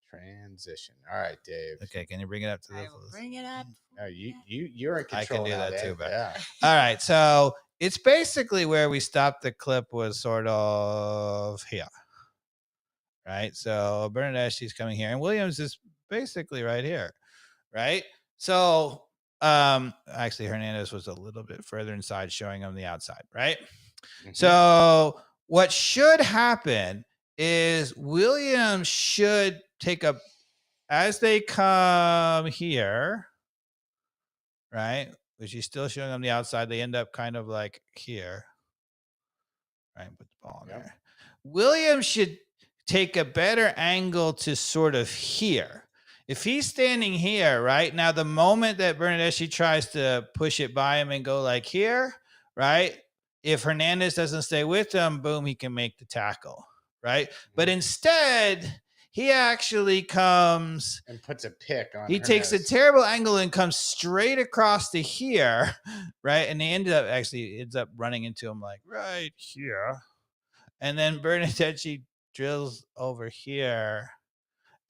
transition. All right, Dave. Okay, can you bring it up to I will bring it up. Oh, you're in control. I can do that Dave. too, but yeah. All right, so it's basically where we stopped the clip was sort of here. Right, so Bernardeschi's coming here, and Williams is basically right here, right? So Actually, Hernandez was a little bit further inside, showing him the outside, right? Mm-hmm. So what should happen is Williams should take a, as they come here, right? Which he's still showing them the outside. They end up kind of like here, right? Put the ball in there. Williams should take a better angle to sort of here. If he's standing here, right now, the moment that Bernardeschi tries to push it by him and go like here, right? If Hernandez doesn't stay with him, boom, he can make the tackle, right? But instead, he actually comes and puts a pick on. He Hernandez. Takes a terrible angle and comes straight across to here, right? And he ends up running into him like right here. And then Bernardeschi drills over here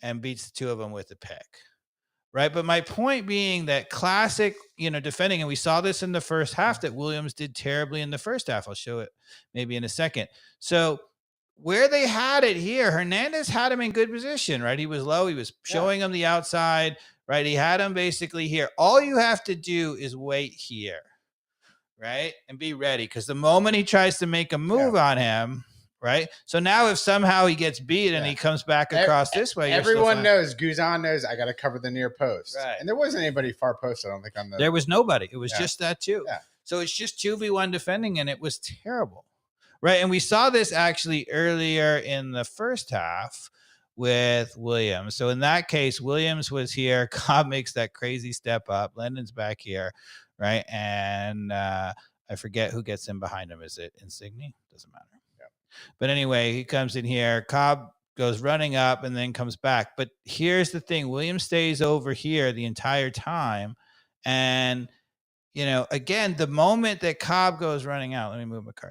and beats the two of them with a pick, right? But my point being that classic, defending, and we saw this in the first half that Williams did terribly in the first half. I'll show it maybe in a second. So where they had it here, Hernandez had him in good position, right? He was low. He was showing him the outside, right? He had him basically here. All you have to do is wait here, right? And be ready, because the moment he tries to make a move on him, right? So now if somehow he gets beat and he comes back across this way, everyone knows, Guzan knows, I got to cover the near post. Right. And there wasn't anybody far post, I don't think. There was nobody. It was just that two. Yeah. So it's just 2v1 defending, and it was terrible. Right. And we saw this actually earlier in the first half with Williams. So in that case, Williams was here. Cobb makes that crazy step up. Landon's back here. Right. And I forget who gets in behind him. Is it Insigne? Doesn't matter. But anyway, he comes in here. Cobb goes running up and then comes back. But here's the thing. Williams stays over here the entire time. And, again, the moment that Cobb goes running out, let me move McCarty.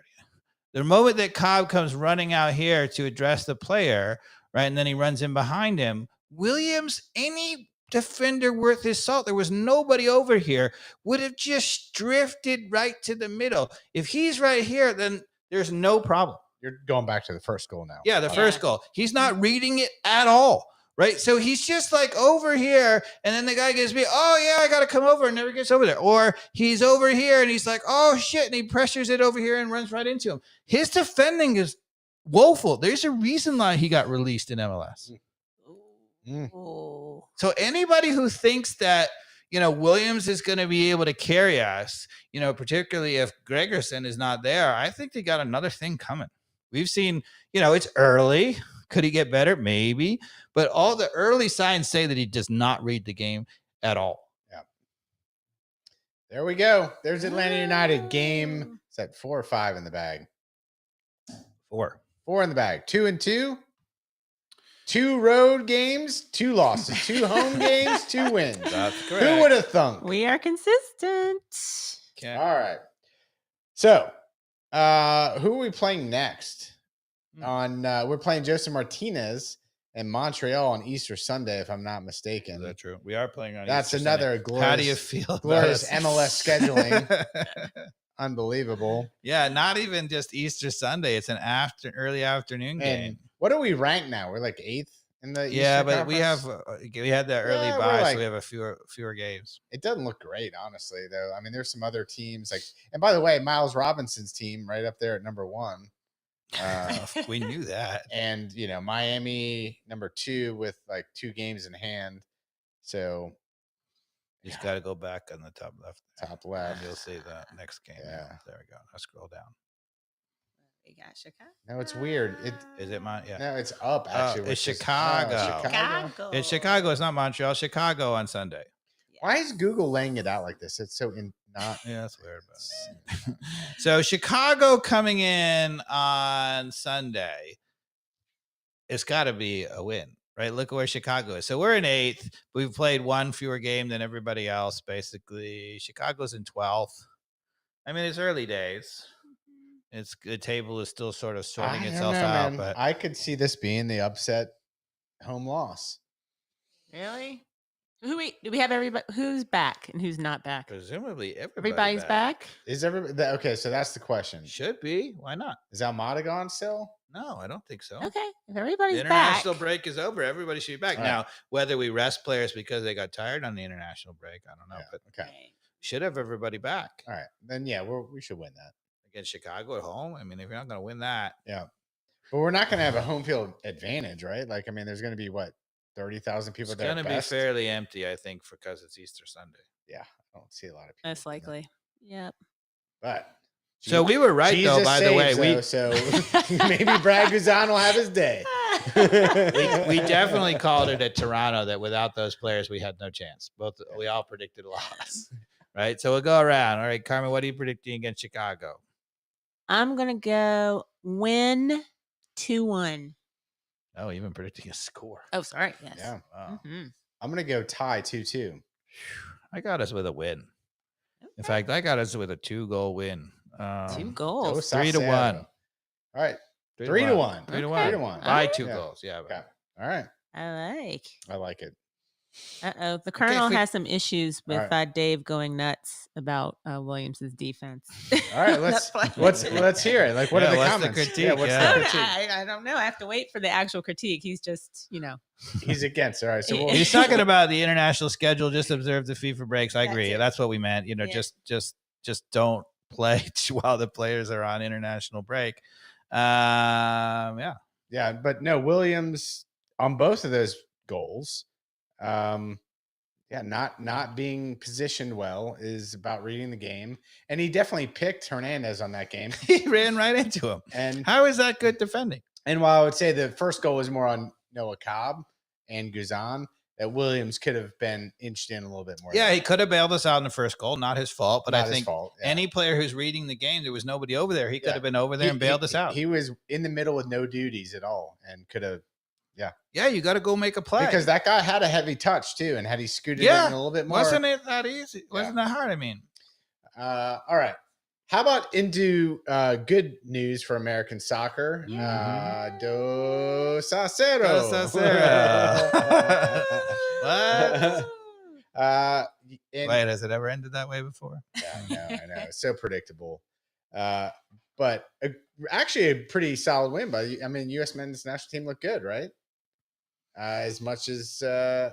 The moment that Cobb comes running out here to address the player, right, and then he runs in behind him, Williams, any defender worth his salt, there was nobody over here, would have just drifted right to the middle. If he's right here, then there's no problem. You're going back to the first goal now. Yeah, the first goal. He's not reading it at all, right? So he's just like over here, and then the guy gets me, oh, yeah, I got to come over, and never gets over there. Or he's over here, and he's like, oh, shit, and he pressures it over here and runs right into him. His defending is woeful. There's a reason why he got released in MLS. So anybody who thinks that, Williams is going to be able to carry us, particularly if Gregerson is not there, I think they got another thing coming. We've seen, it's early. Could he get better? Maybe. But all the early signs say that he does not read the game at all. Yeah. There we go. There's Atlanta United game. Is that 4 or 5 in the bag? 4. 4 in the bag. 2-2. 2 road games, 2 losses. 2 home games, 2 wins. That's correct. Who would have thunk? We are consistent. Okay. All right. So, who are we playing next? We're playing Joseph Martinez in Montreal on Easter Sunday, if I'm not mistaken. Is that true? We are playing on That's Easter another Sunday. glorious. How do you feel? Glorious MLS scheduling. Unbelievable. Yeah, not even just Easter Sunday. It's an early afternoon game. What are we ranked now? We're like 8th in the Easter but conference? we had that early bye, so we have a fewer games. It doesn't look great, honestly, though. I mean, there's some other teams and by the way, Miles Robinson's team right up there at number 1. We knew that. And Miami number 2 with like 2 games in hand. So you just got to go back on the top left. Top left. And you'll see the next game. Yeah. There we go. Now scroll down. We got Chicago. No, it's weird. Is it mine? Yeah. No, it's up actually. It's Chicago. Chicago. It's Chicago. It's not Montreal. Chicago on Sunday. Why is Google laying it out like this? It's so not. Yeah, that's weird. So Chicago coming in on Sunday. It's got to be a win, right? Look at where Chicago is. So we're in 8th. We've played 1 fewer game than everybody else, basically. Chicago's in 12th. I mean, it's early days. The table is still sort of sorting itself out, but I could see this being the upset home loss. Really? Do we have everybody? Who's back and who's not back? Presumably everybody's back. Is everybody okay? So that's the question. Should be. Why not? Is Almada gone still? No, I don't think so. Okay, if everybody's the international back, break is over. Everybody should be back. All Now, right. whether we rest players because they got tired on the international break, I don't know. Yeah, But okay. should have everybody back. All right. Then yeah, we should win that against Chicago at home. I mean, if you're not going to win that, yeah. But we're not going to have a home field advantage, right? Like, I mean, there's going to be what 30,000 people. It's going to be fairly empty, I think, because it's Easter Sunday. Yeah, I don't see a lot of people. Most likely. Yep. But so we were right, Jesus though. By the way, so maybe Brad Guzan will have his day. we definitely called it at Toronto that without those players, we had no chance. We all predicted a loss, right? So we'll go around. All right, Carmen, what are you predicting against Chicago? I'm gonna go win 2-1. Oh, even predicting a score. Oh, sorry. Yes. Yeah. Wow. Mm-hmm. I'm gonna go tie 2-2. I got us with a win. Okay. In fact, I got us with a 2-goal win. 2 goals. 3-1. All right. 3-1. 3-1. 3-1. By 2 goals. Yeah. Okay. All right. I like it. The Colonel has some issues with Dave going nuts about Williams's defense. All right, let's hear it. Like, what are the comments? The critique? What's the critique? I don't know. I have to wait for the actual critique. He's just, he's against. All right, so he's talking about the international schedule. Just observe the FIFA breaks. I agree. That's what we meant. Just don't play while the players are on international break. Yeah, but no, Williams on both of those goals. Not being positioned well is about reading the game, and he definitely picked Hernandez on that game. He ran right into him. And how is that good defending? And while I would say the first goal was more on Noah Cobb and Guzan, that Williams could have been inched in a little bit more. Yeah, he could have bailed us out in the first goal. Not his fault, but I think any player who's reading the game, there was nobody over there. He could have been over there and bailed us out. He was in the middle with no duties at all and could have. Yeah, you got to go make a play. Because that guy had a heavy touch, too, and had he scooted in a little bit more. Wasn't it that easy? Wasn't that hard, I mean. All right. How about into good news for American soccer? Dos a cero. Dos a cero. What? Wait, has it ever ended that way before? Yeah, I know. It's so predictable. But actually a pretty solid win. But I mean, U.S. men's national team looked good, right? As much as I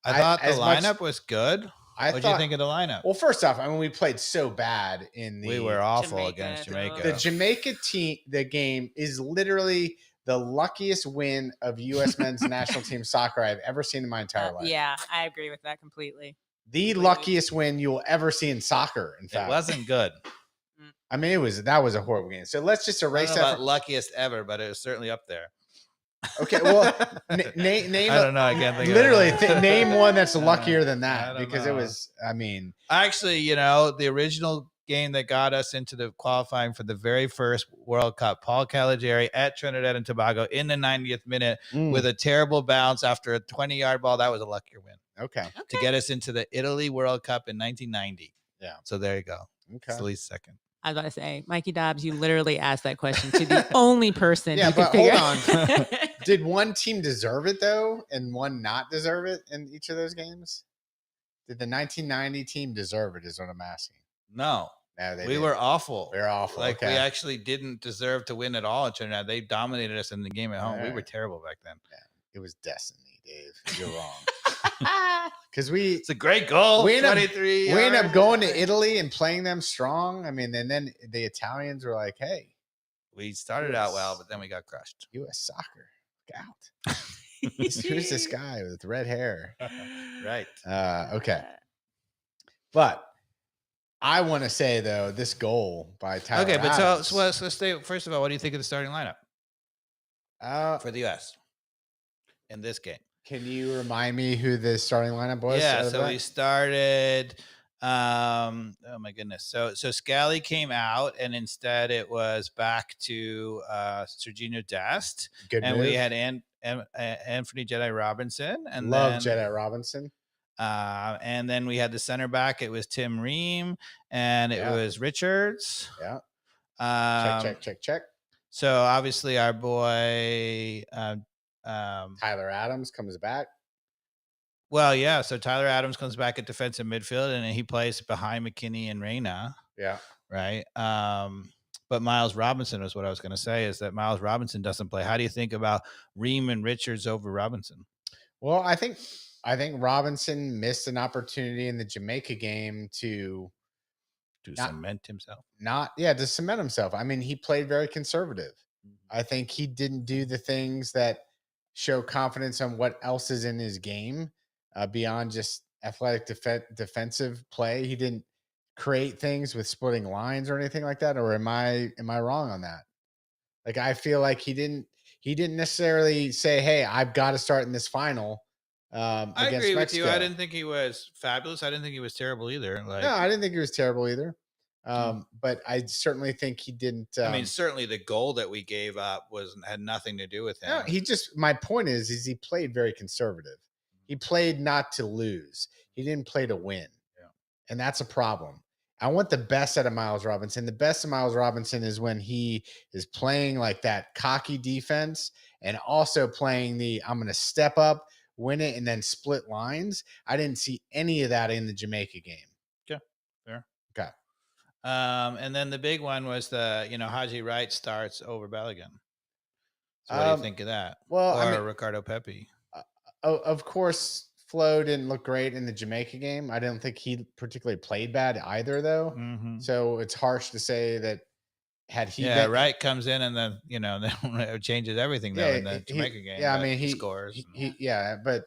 thought the lineup was good. What do you think of the lineup? Well, first off, I mean, we played so bad in the. We were awful against Jamaica. The Jamaica team, the game is literally the luckiest win of U.S. men's national team soccer I've ever seen in my entire life. Yeah, I agree with that completely. The luckiest win you'll ever see in soccer. In fact, it wasn't good. I mean, that was a horrible game. So let's just erase that. Not luckiest ever, but it was certainly up there. Okay, well, name. I don't know. I can't think. Literally, name one that's luckier than that because it was. I mean, actually, the original game that got us into the qualifying for the very first World Cup, Paul Caligiuri at Trinidad and Tobago in the 90th minute with a terrible bounce after a 20-yard ball. That was a luckier win. Okay, to get us into the Italy World Cup in 1990. Yeah. So there you go. Okay, it's at least second. I was about to say, Mikey Dobbs, you literally asked that question to the only person. Yeah, but hold on. Did one team deserve it, though, and one not deserve it in each of those games? Did the 1990 team deserve it is what I'm asking. No. We were awful. We were awful. We actually didn't deserve to win at all in Trinidad. They dominated us in the game at home. Right. We were terrible back then. Yeah, it was destiny, Dave. You're wrong. Because it's a great goal. We end up going to Italy and playing them strong. I mean, and then the Italians were like, "Hey, we started out well, but then we got crushed." U.S. soccer, look out! Who's this guy with red hair? Right. Okay. But I want to say though, this goal by Tyler. Okay, but Adams, so let's stay. First of all, what do you think of the starting lineup for the U.S. in this game? Can you remind me who the starting lineup was? Yeah, so we started. Oh my goodness! So Scally came out, and instead it was back to Serginho Dest, and we had Anthony Jedi Robinson, and love Jedi Robinson. And then we had the center back. It was Tim Ream, and it was Richards. Yeah. Check. So obviously our boy. Tyler Adams comes back. Well, yeah. So Tyler Adams comes back at defensive midfield, and he plays behind McKinney and Reyna. Yeah. Right. But Miles Robinson is what I was going to say, is that Miles Robinson doesn't play. How do you think about Ream and Richards over Robinson? Well, I think Robinson missed an opportunity in the Jamaica game to cement himself. To cement himself. I mean, he played very conservative. Mm-hmm. I think he didn't do the things that show confidence on what else is in his game beyond just athletic defensive play. He didn't create things with splitting lines or anything like that. Or am I wrong on that? Like, I feel like he didn't necessarily say, "Hey, I've got to start in this final." I Against agree with Mexico. you. I didn't think he was fabulous. I didn't think he was terrible either. No, I didn't think he was terrible either. But I certainly think he didn't. I mean, certainly the goal that we gave up had nothing to do with him. No, my point is he played very conservative. He played not to lose. He didn't play to win. Yeah. And that's a problem. I want the best out of Miles Robinson. The best of Miles Robinson is when he is playing like that cocky defense and also playing I'm going to step up, win it, and then split lines. I didn't see any of that in the Jamaica game. Yeah, fair. Okay. And then the big one was Haji Wright starts over Bellingham. So what do you think of that? Well, Ricardo Pepi. Of course, Flo didn't look great in the Jamaica game. I don't think he particularly played bad either, though. Mm-hmm. So it's harsh to say that had he. Yeah, Wright comes in and then then changes everything though in the Jamaica game. Yeah, I mean he scores. But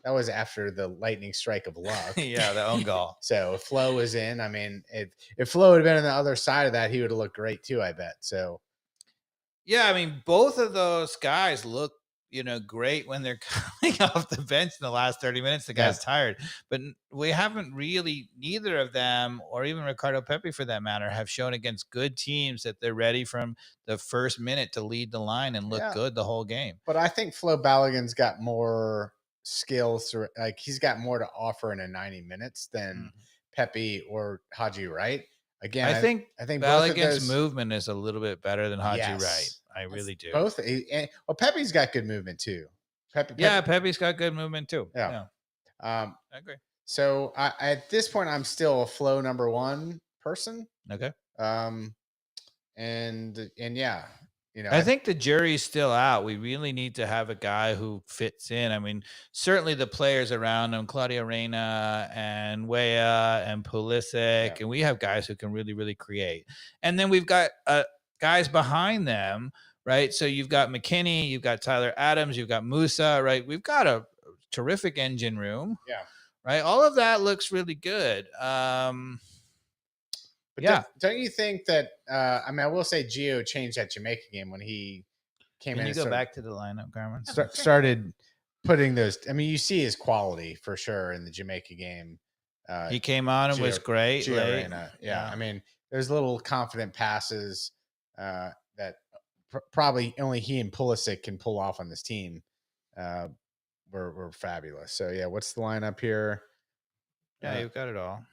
that was after the lightning strike of luck. Yeah, the own goal. So if Flo was in, I mean, if Flo had been on the other side of that, he would have looked great too, I bet. So. Yeah, I mean, both of those guys look great when they're coming off the bench in the last 30 minutes. The guy's tired, but we haven't really, neither of them, or even Ricardo Pepi for that matter, have shown against good teams that they're ready from the first minute to lead the line and look good the whole game. But I think Flo Balogun's got more skills, like he's got more to offer in a 90 minutes than Pepi or Haji Wright. Again, I think Balogun's movement is a little bit better than Haji Wright. I really do. Both. Pepi's got good movement too. Pepi's got good movement too. Yeah. I agree. So at this point, I'm still a Flo number one person. Okay. And yeah, I think the jury's still out. We really need to have a guy who fits in. I mean, certainly the players around him, Claudio Reyna and Weah and Pulisic, and we have guys who can really, really create. And then we've got guys behind them, right? So you've got McKinney, you've got Tyler Adams, you've got Musa, right? We've got a terrific engine room. Yeah. Right? All of that looks really good. But don't you think that I mean, I will say Gio changed that Jamaica game when he came in. Can you go back to the lineup, Carmen? Started putting those. I mean, you see his quality for sure in the Jamaica game. He came on and was great. Yeah, I mean, there's little confident passes that probably only he and Pulisic can pull off on this team. Were fabulous. So yeah, what's the lineup here? Yeah, you've got it all.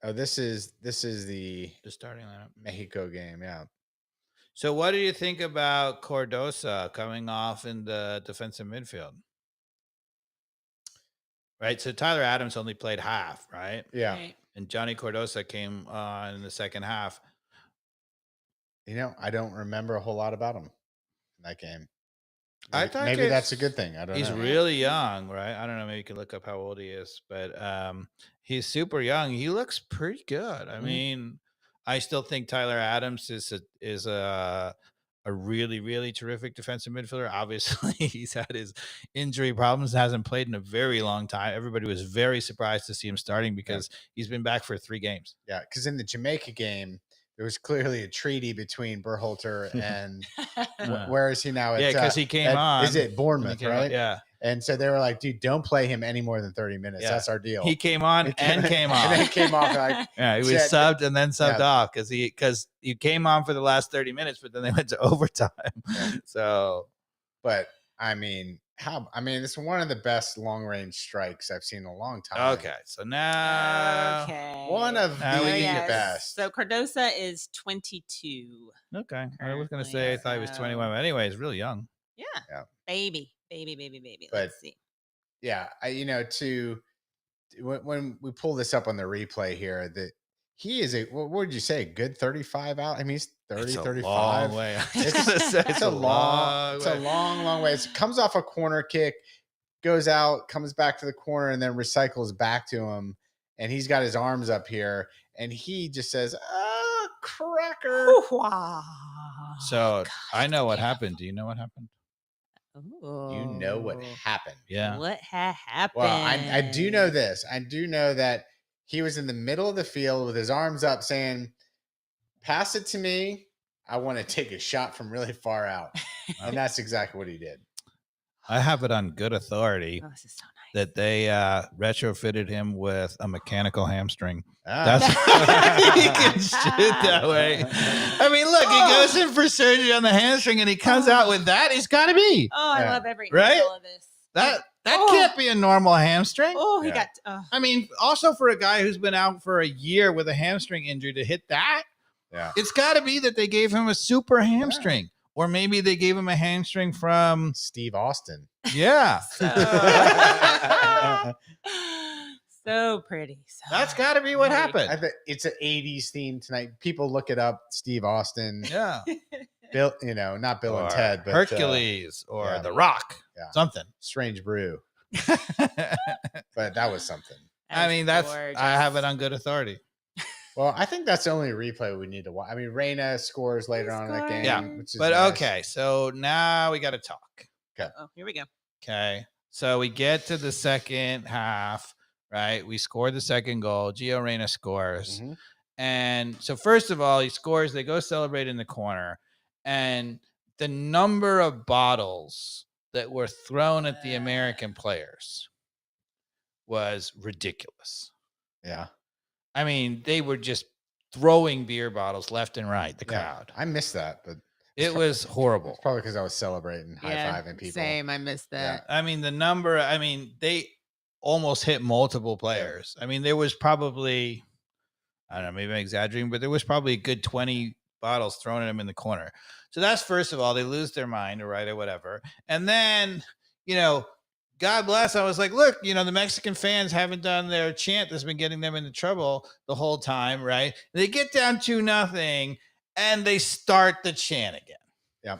Oh, this is the starting lineup. Mexico game, yeah. So what do you think about Cardosa coming off in the defensive midfield? Right, so Tyler Adams only played half, right? Yeah. Right. And Johnny Cardosa came on in the second half. I don't remember a whole lot about him in that game. I thought maybe that's a good thing. I don't know. He's really young, right? I don't know. Maybe you can look up how old he is, but he's super young. He looks pretty good. I mean, I still think Tyler Adams is a really, really terrific defensive midfielder. Obviously, he's had his injury problems, hasn't played in a very long time. Everybody was very surprised to see him starting because he's been back for 3 games. Yeah, because in the Jamaica game, there was clearly a treaty between Berhalter and where is he now? Because he came on. Is it Bournemouth, right? Yeah. And so they were like, dude, don't play him any more than 30 minutes. Yeah. That's our deal. He came on and came off. And then came off. Like, he was subbed and then subbed off because he came on for the last 30 minutes, but then they went to overtime. So, but I mean, it's one of the best long range strikes I've seen in a long time. Okay, so now one of the best. So Cardosa is 22. Okay, I was gonna say I thought he was 21, but anyway, he's really young. Yeah. Baby. But Let's see. Yeah, when we pull this up on the replay here, that he is what would you say, a good 35 out? I mean, he's 30, 35. Long way. It's a long way. It comes off a corner kick, goes out, comes back to the corner, and then recycles back to him. And he's got his arms up here, and he just says, cracker. So I know what happened. Do you know what happened? You know what happened. Yeah. What happened? Well, I do know this. I do know that he was in the middle of the field with his arms up saying, pass it to me. I want to take a shot from really far out. And that's exactly what he did. I have it on good authority this is so nice. that they retrofitted him with a mechanical hamstring. Ah. That's he can shoot that way. I mean, look, he goes in for surgery on the hamstring and he comes out with that. He's got to be. Oh, I love every right? angle of this. That can't be a normal hamstring. Oh, he got. I mean, also for a guy who's been out for a year with a hamstring injury to hit that, it's got to be that they gave him a super hamstring. Yeah. Or maybe they gave him a hamstring from Steve Austin. Yeah. So pretty. That's got to be what happened. I bet it's an 80s theme tonight. People look it up. Steve Austin. Yeah. Bill, not Bill and Ted, but Hercules or The Rock. Yeah. Something. Strange Brew. But that was something. I mean, I have it on good authority. Well, I think that's the only replay we need to watch. I mean, Reyna scores later on in that game. Yeah. Which is but nice. Okay, so now we got to talk. Okay. Oh, here we go. Okay. So we get to the second half, right? We scored the second goal. Gio Reyna scores. Mm-hmm. And so first of all, he scores. They go celebrate in the corner. And the number of bottles that were thrown at the American players was ridiculous. Yeah. I mean, they were just throwing beer bottles left and right, the crowd. I missed that, but it was horrible. It's probably because I was celebrating, high-fiving people. Same, I missed that. Yeah. I mean, they almost hit multiple players. I mean, there was probably, I don't know, maybe I'm exaggerating, but there was probably a good 20 bottles thrown at them in the corner. So that's first of all, they lose their mind, right, or whatever. And then, God bless. I was like, look, the Mexican fans haven't done their chant that's been getting them into trouble the whole time, right? They get down 2-0 and they start the chant again. Yeah.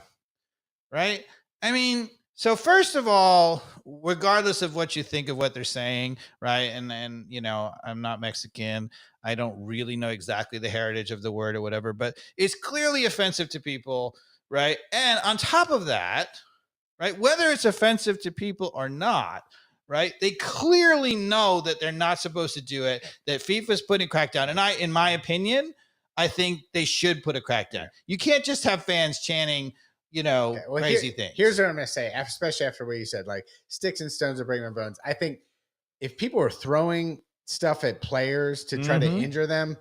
Right? I mean, so first of all, regardless of what you think of what they're saying, right? And I'm not Mexican. I don't really know exactly the heritage of the word or whatever, but it's clearly offensive to people, right? And on top of that, right, whether it's offensive to people or not, right, they clearly know that they're not supposed to do it, that FIFA's putting a crackdown. And in my opinion, I think they should put a crackdown. You can't just have fans chanting, crazy things. Here's what I'm going to say, especially after what you said, like sticks and stones are breaking my bones. I think if people are throwing stuff at players to try to injure them,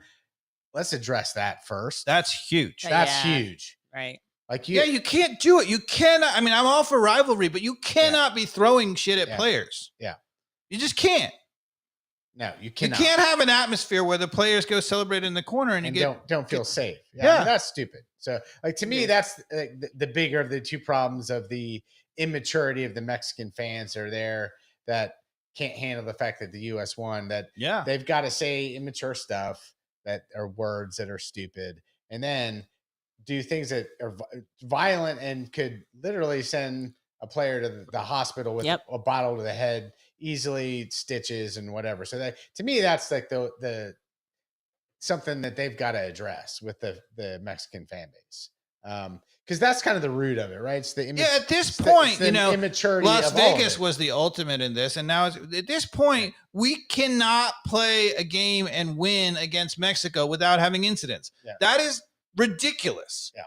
let's address that first. That's huge. That's huge. Right. Like you can't do it. You cannot. I mean, I'm all for rivalry, but you cannot be throwing shit at players. Yeah. You just can't. No, you cannot. You can't have an atmosphere where the players go celebrate in the corner and you don't feel safe. Yeah. I mean, that's stupid. So, like, to me, that's the bigger of the two problems of the immaturity of the Mexican fans are there that can't handle the fact that the U.S. won, that they've got to say immature stuff that are words that are stupid. And then do things that are violent and could literally send a player to the hospital with a bottle to the head, easily stitches and whatever. So that, to me, that's like the something that they've got to address with the Mexican fan base. Because that's kind of the root of it, right? It's the at this point, immaturity. Las Vegas was the ultimate in this, and now at this point, we cannot play a game and win against Mexico without having incidents. Yeah. That is ridiculous. Yeah.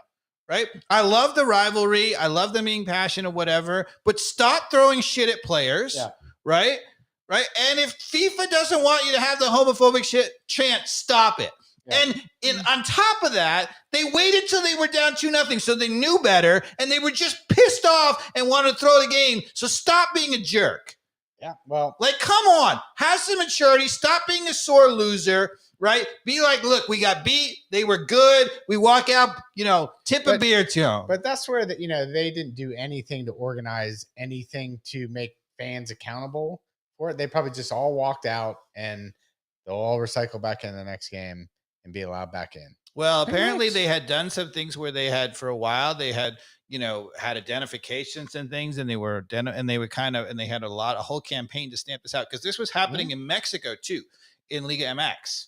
Right. I love the rivalry. I love them being passionate, whatever. But stop throwing shit at players. Yeah. Right. Right. And if FIFA doesn't want you to have the homophobic shit chant, stop it. Yeah. And on top of that, they waited till they were down 2-0, so they knew better, and they were just pissed off and wanted to throw the game. So stop being a jerk. Yeah. Well, like, come on, have some maturity. Stop being a sore loser. Right? Be like, look, we got beat. They were good. We walk out, tip a beer to them. But that's where they didn't do anything to organize anything to make fans accountable for it. They probably just all walked out and they'll all recycle back in the next game and be allowed back in. Well, apparently they had done some things where they had for a while they had had identifications and things, and they had a whole campaign to stamp this out, because this was happening in Mexico too, in Liga MX,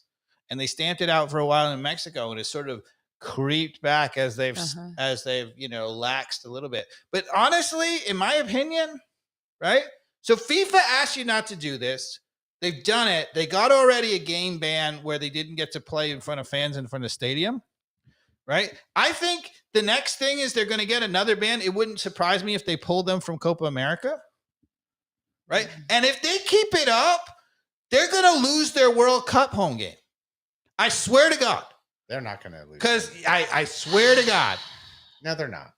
and they stamped it out for a while in Mexico, and it sort of creeped back as they've laxed a little bit. But honestly, in my opinion, right? So FIFA asked you not to do this. They've done it. They got already a game ban where they didn't get to play in front of fans in front of the stadium, right? I think the next thing is they're going to get another ban. It wouldn't surprise me if they pulled them from Copa America, right? And if they keep it up, they're going to lose their World Cup home game. I swear to God. They're not going to lose. Because I swear to God. No, they're not.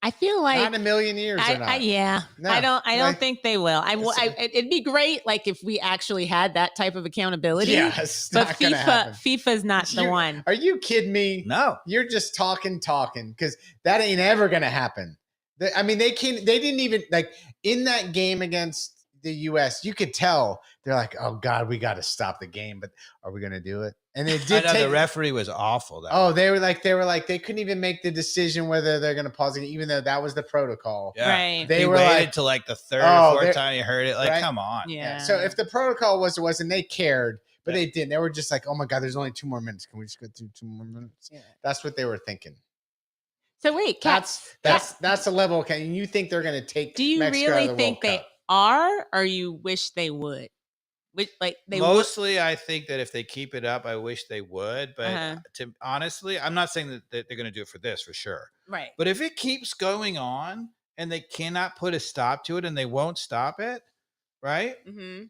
I feel like not in a million years. No. I don't think they will. It'd be great, like if we actually had that type of accountability. Yeah, but FIFA's not the one. Are you kidding me? No, you're just talking, because that ain't ever gonna happen. They didn't even in that game against the US. You could tell they're like, oh God, we got to stop the game, but are we gonna do it? And they did. The referee was awful. They were like they couldn't even make the decision whether they're going to pause it, even though that was the protocol. Yeah. Right. They waited till the third or fourth time you heard it. Like, come on. Yeah. So if the protocol was, and they cared, but they didn't. They were just like, oh my God, there's only 2 more minutes. Can we just go through 2 more minutes? Yeah. That's what they were thinking. So wait, that's the level. Okay, and you think they're going to take? Do you Mexico really think they are, or you wish they would? Mostly, I think that if they keep it up, I wish they would. But honestly, I'm not saying that they're going to do it for this for sure. Right. But if it keeps going on and they cannot put a stop to it and they won't stop it, right? Mm-hmm.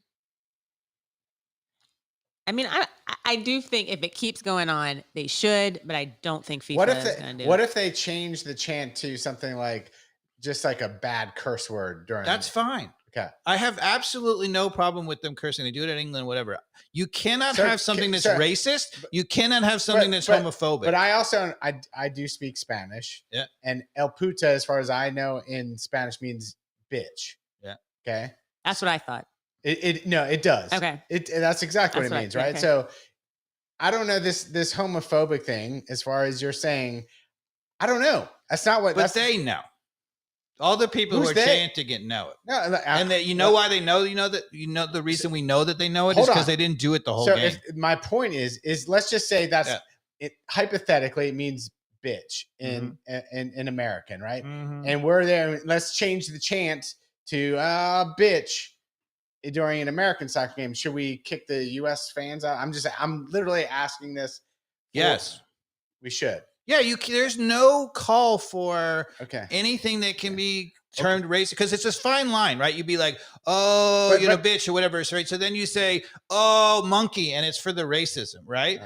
I mean, I do think if it keeps going on, they should, but I don't think FIFA is going to do it. What if they change the chant to something like just like a bad curse word during? That's fine. Okay. I have absolutely no problem with them cursing. They do it in England, whatever. You cannot have something that's racist. You cannot have something that's homophobic. But I also, I do speak Spanish. Yeah. And el puta, as far as I know, in Spanish means bitch. Yeah. Okay. That's what I thought. It does. Okay. That's exactly what it means, right? Okay. So I don't know this homophobic thing, as far as you're saying. I don't know. That's not what. But they know. All the people who are chanting it know it. No, and that why they know. The reason we know that they know it is because they didn't do it the whole game. My point is let's just say that's it. Hypothetically, it means bitch in American, right? Mm-hmm. And we're there. Let's change the chant to bitch during an American soccer game. Should we kick the U.S. fans out? I'm literally asking this. Yes, we should. Yeah, there's no call for anything that can be termed racist, because it's this fine line, right? You'd be like, bitch or whatever, right? So then you say, oh, monkey, and it's for the racism, right?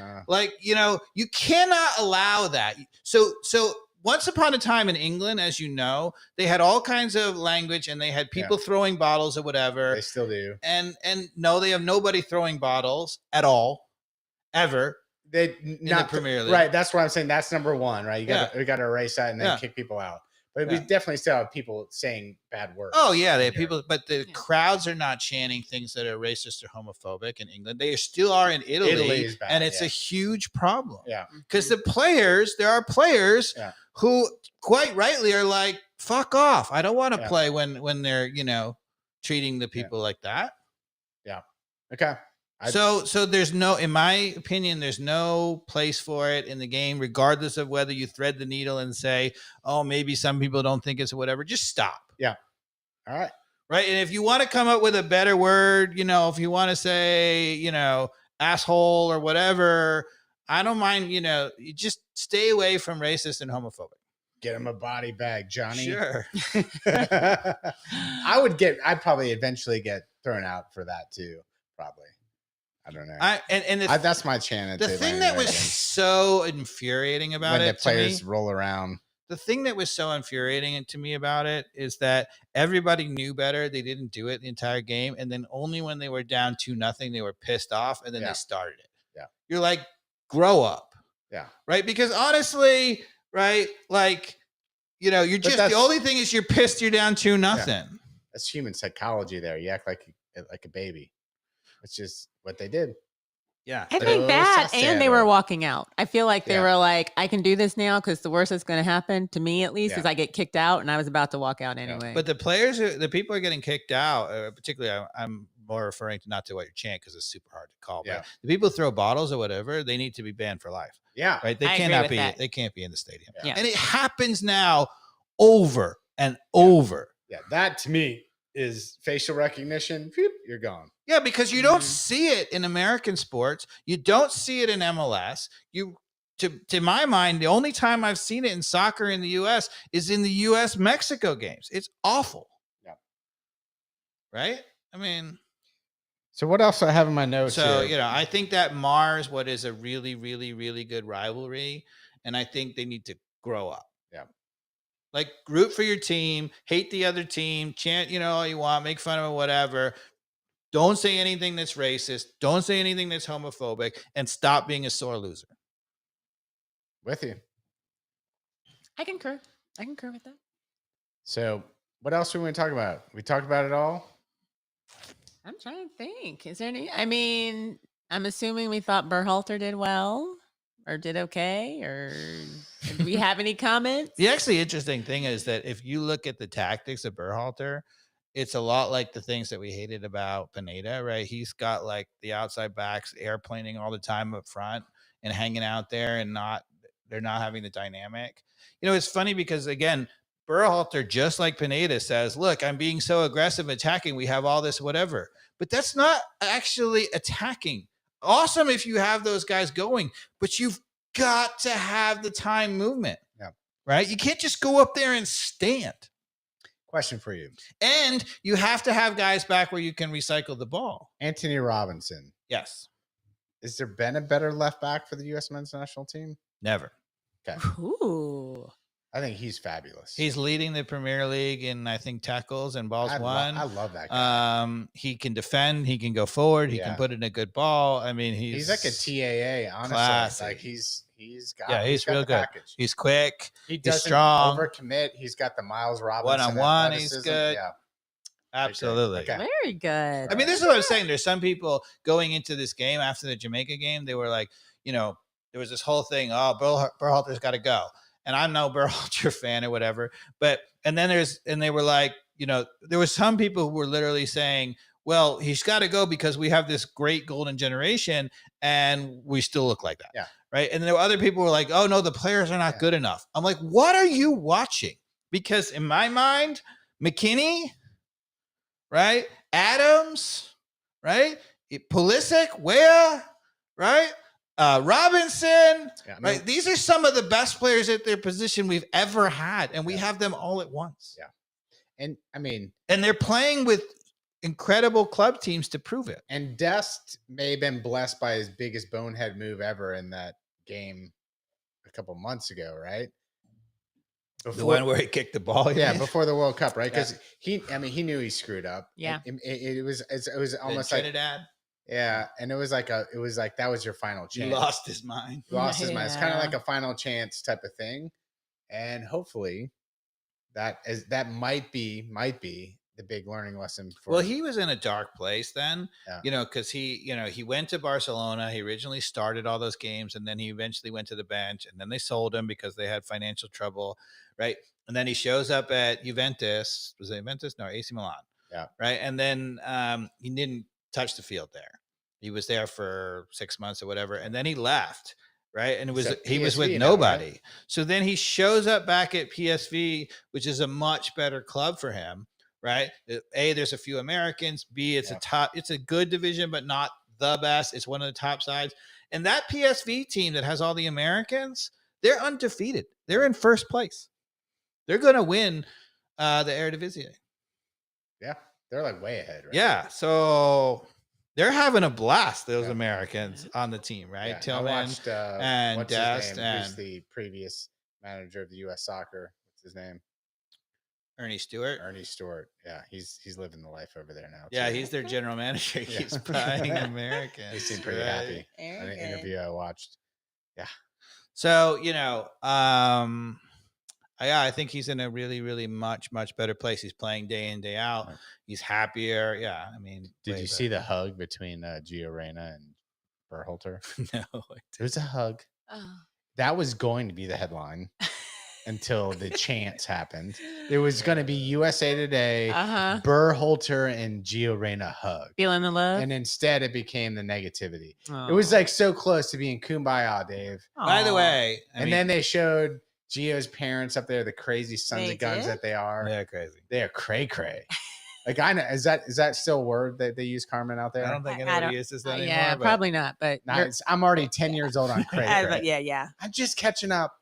You cannot allow that. So once upon a time in England, as you know, they had all kinds of language, and they had people throwing bottles or whatever. They still do. And no, they have nobody throwing bottles at all, ever. In the Premier League. Right. That's what I'm saying. That's number one, right? We got to erase that and then kick people out. But we definitely still have people saying bad words. Oh yeah, they have people, but the crowds are not chanting things that are racist or homophobic in England. They still are in Italy. Italy is bad, and it's a huge problem. Yeah, because there are players who quite rightly are like, "Fuck off! I don't want to play when they're treating the people like that." Yeah. Okay. So there's no, in my opinion, there's no place for it in the game, regardless of whether you thread the needle and say, oh, maybe some people don't think it's whatever. Just stop. Yeah. All right. Right. And if you want to come up with a better word, if you want to say, asshole or whatever, I don't mind, you just stay away from racist and homophobic. Get him a body bag, Johnny. Sure. I'd probably eventually get thrown out for that too. Probably. I don't know. That's my channel. The thing that was so infuriating about when it, the players roll around. The thing that was so infuriating to me about it is that everybody knew better. They didn't do it the entire game, and then only when they were down 2-0, they were pissed off, and then they started it. Yeah, you're like, grow up. Yeah, right. Because honestly, right, you're just the only thing is you're pissed. You're down 2-0. That's human psychology there. You act like a baby. It's just what they did. Yeah. I think that, and they were walking out. I feel like they were like, I can do this now because the worst that's going to happen to me, at least, is I get kicked out, and I was about to walk out anyway. But the people are getting kicked out, particularly, I'm more referring to not to what you're chanting because it's super hard to call. But the people throw bottles or whatever, they need to be banned for life. Yeah. Right. They cannot be. They can't be in the stadium. Yeah. And it happens now over and over. Yeah. That to me is facial recognition. Whoop, you're gone. Yeah, because you don't see it in American sports. You don't see it in MLS. To my mind, the only time I've seen it in soccer in the U.S. is in the U.S.-Mexico games. It's awful. Yeah. Right? I mean. So what else I have in my notes? So, I think that mars what is a really, really, really good rivalry. And I think they need to grow up. Yeah. Like, root for your team, hate the other team, chant, all you want, make fun of it, whatever. Don't say anything that's racist. Don't say anything that's homophobic, and stop being a sore loser. With you. I concur with that. So what else do we want to talk about? We talked about it all. I'm trying to think. Is there any? I mean, I'm assuming we thought Berhalter did well or did okay, or do we have any comments? The actually interesting thing is that if you look at the tactics of Berhalter, it's a lot like the things that we hated about Pineda, right? He's got like the outside backs airplaning all the time up front and hanging out there, and they're not having the dynamic. It's funny because, again, Berhalter, just like Pineda, says, look, I'm being so aggressive attacking. We have all this whatever. But that's not actually attacking. Awesome if you have those guys going, but you've got to have the time movement. Yeah. Right? You can't just go up there and stand. Question for you. And you have to have guys back where you can recycle the ball. Anthony Robinson. Yes. Is there been a better left back for the U.S. men's national team? Never. Okay. Ooh. I think he's fabulous. He's leading the Premier League in, I think, tackles and balls won. I love that guy. He can defend. He can go forward. He can put in a good ball. I mean, he's like a TAA, honestly. Classy. Like he's got he's got real the good. Package. He's quick. He's strong. Overcommit. He's got the Miles Robinson one-on-one. He's good. Yeah. Absolutely. Okay. Very good. I mean, this is what I was saying. There's some people going into this game after the Jamaica game. They were like, there was this whole thing. Oh, Berhalter's got to go. And I'm no Berhalter fan or whatever. And they were like, there were some people who were literally saying, well, he's got to go because we have this great golden generation and we still look like that. Yeah. Right. And there were other people who were like, oh no, the players are not good enough. I'm like, what are you watching? Because in my mind, McKinney, right? Adams, right? Pulisic, where, right? Robinson, right? These are some of the best players at their position we've ever had, and we have them all at once. Yeah. And I mean, and they're playing with incredible club teams to prove it. And Dest may have been blessed by his biggest bonehead move ever in that game a couple months ago, right? The one where he kicked the ball. Yeah, before the World Cup, right? Because he knew he screwed up. Yeah. It was almost like Trinidad. Yeah, and it was like that was your final chance. He lost his mind. It's kind of like a final chance type of thing, and hopefully that might be the big learning lesson for. Well, he was in a dark place then, because he went to Barcelona. He originally started all those games, and then he eventually went to the bench, and then they sold him because they had financial trouble, right? And then he shows up at Juventus. Was it Juventus? No, AC Milan. Yeah. Right, and then he didn't touch the field there. He was there for 6 months or whatever, and then he left. Right. And he was with nobody. Right? So then he shows up back at PSV, which is a much better club for him. Right. A, there's a few Americans. B, it's a good division, but not the best. It's one of the top sides. And that PSV team that has all the Americans, they're undefeated. They're in first place. They're going to win the Eredivisie. Yeah. They're like way ahead. Right? Yeah. So they're having a blast, those Americans on the team, right? Yeah, Tillman I watched, and Dest and who's the previous manager of the U.S. Soccer. What's his name? Ernie Stewart. Yeah, he's living the life over there now. Yeah, he's their general manager. He's buying Americans. He seemed pretty happy in an interview I watched. Yeah. So, I I think he's in a really, really much better place. He's playing day in, day out. Right. He's happier. Yeah, I mean, did you see the hug between Gio Reyna and Berhalter? No, there was a hug. Oh. That was going to be the headline until the chance happened. There was going to be USA Today, Berhalter and Gio Reyna hug. Feeling the love? And instead it became the negativity. Oh. It was like so close to being kumbaya, Dave. Aww. By the way. Then they showed Gio's parents up there, the crazy sons of guns that they are. They're crazy. They are cray-cray. Like I know, is that still a word that they use, Carmen, out there? I don't think anybody uses that anymore. Yeah, probably not. But I'm already 10 years old on cray-cray. Yeah. I'm just catching up.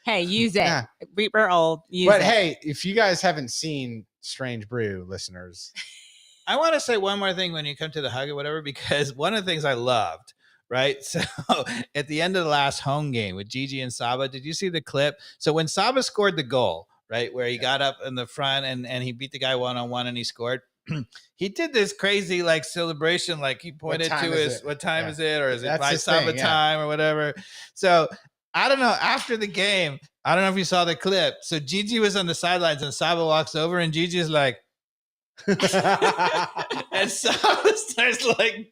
Hey, use it. Yeah. We're old. Use it. Hey, if you guys haven't seen Strange Brew, listeners, I want to say one more thing when you come to the hug or whatever, because one of the things I loved. Right. So at the end of the last home game with Gigi and Saba, did you see the clip? So when Saba scored the goal, right, where he got up in the front and he beat the guy 1-on-1 and he scored, he did this crazy like celebration, like he pointed to his, what time is it? Or is it by Saba time or whatever? So I don't know. After the game, I don't know if you saw the clip. So Gigi was on the sidelines and Saba walks over and Gigi's like, and Saba starts like,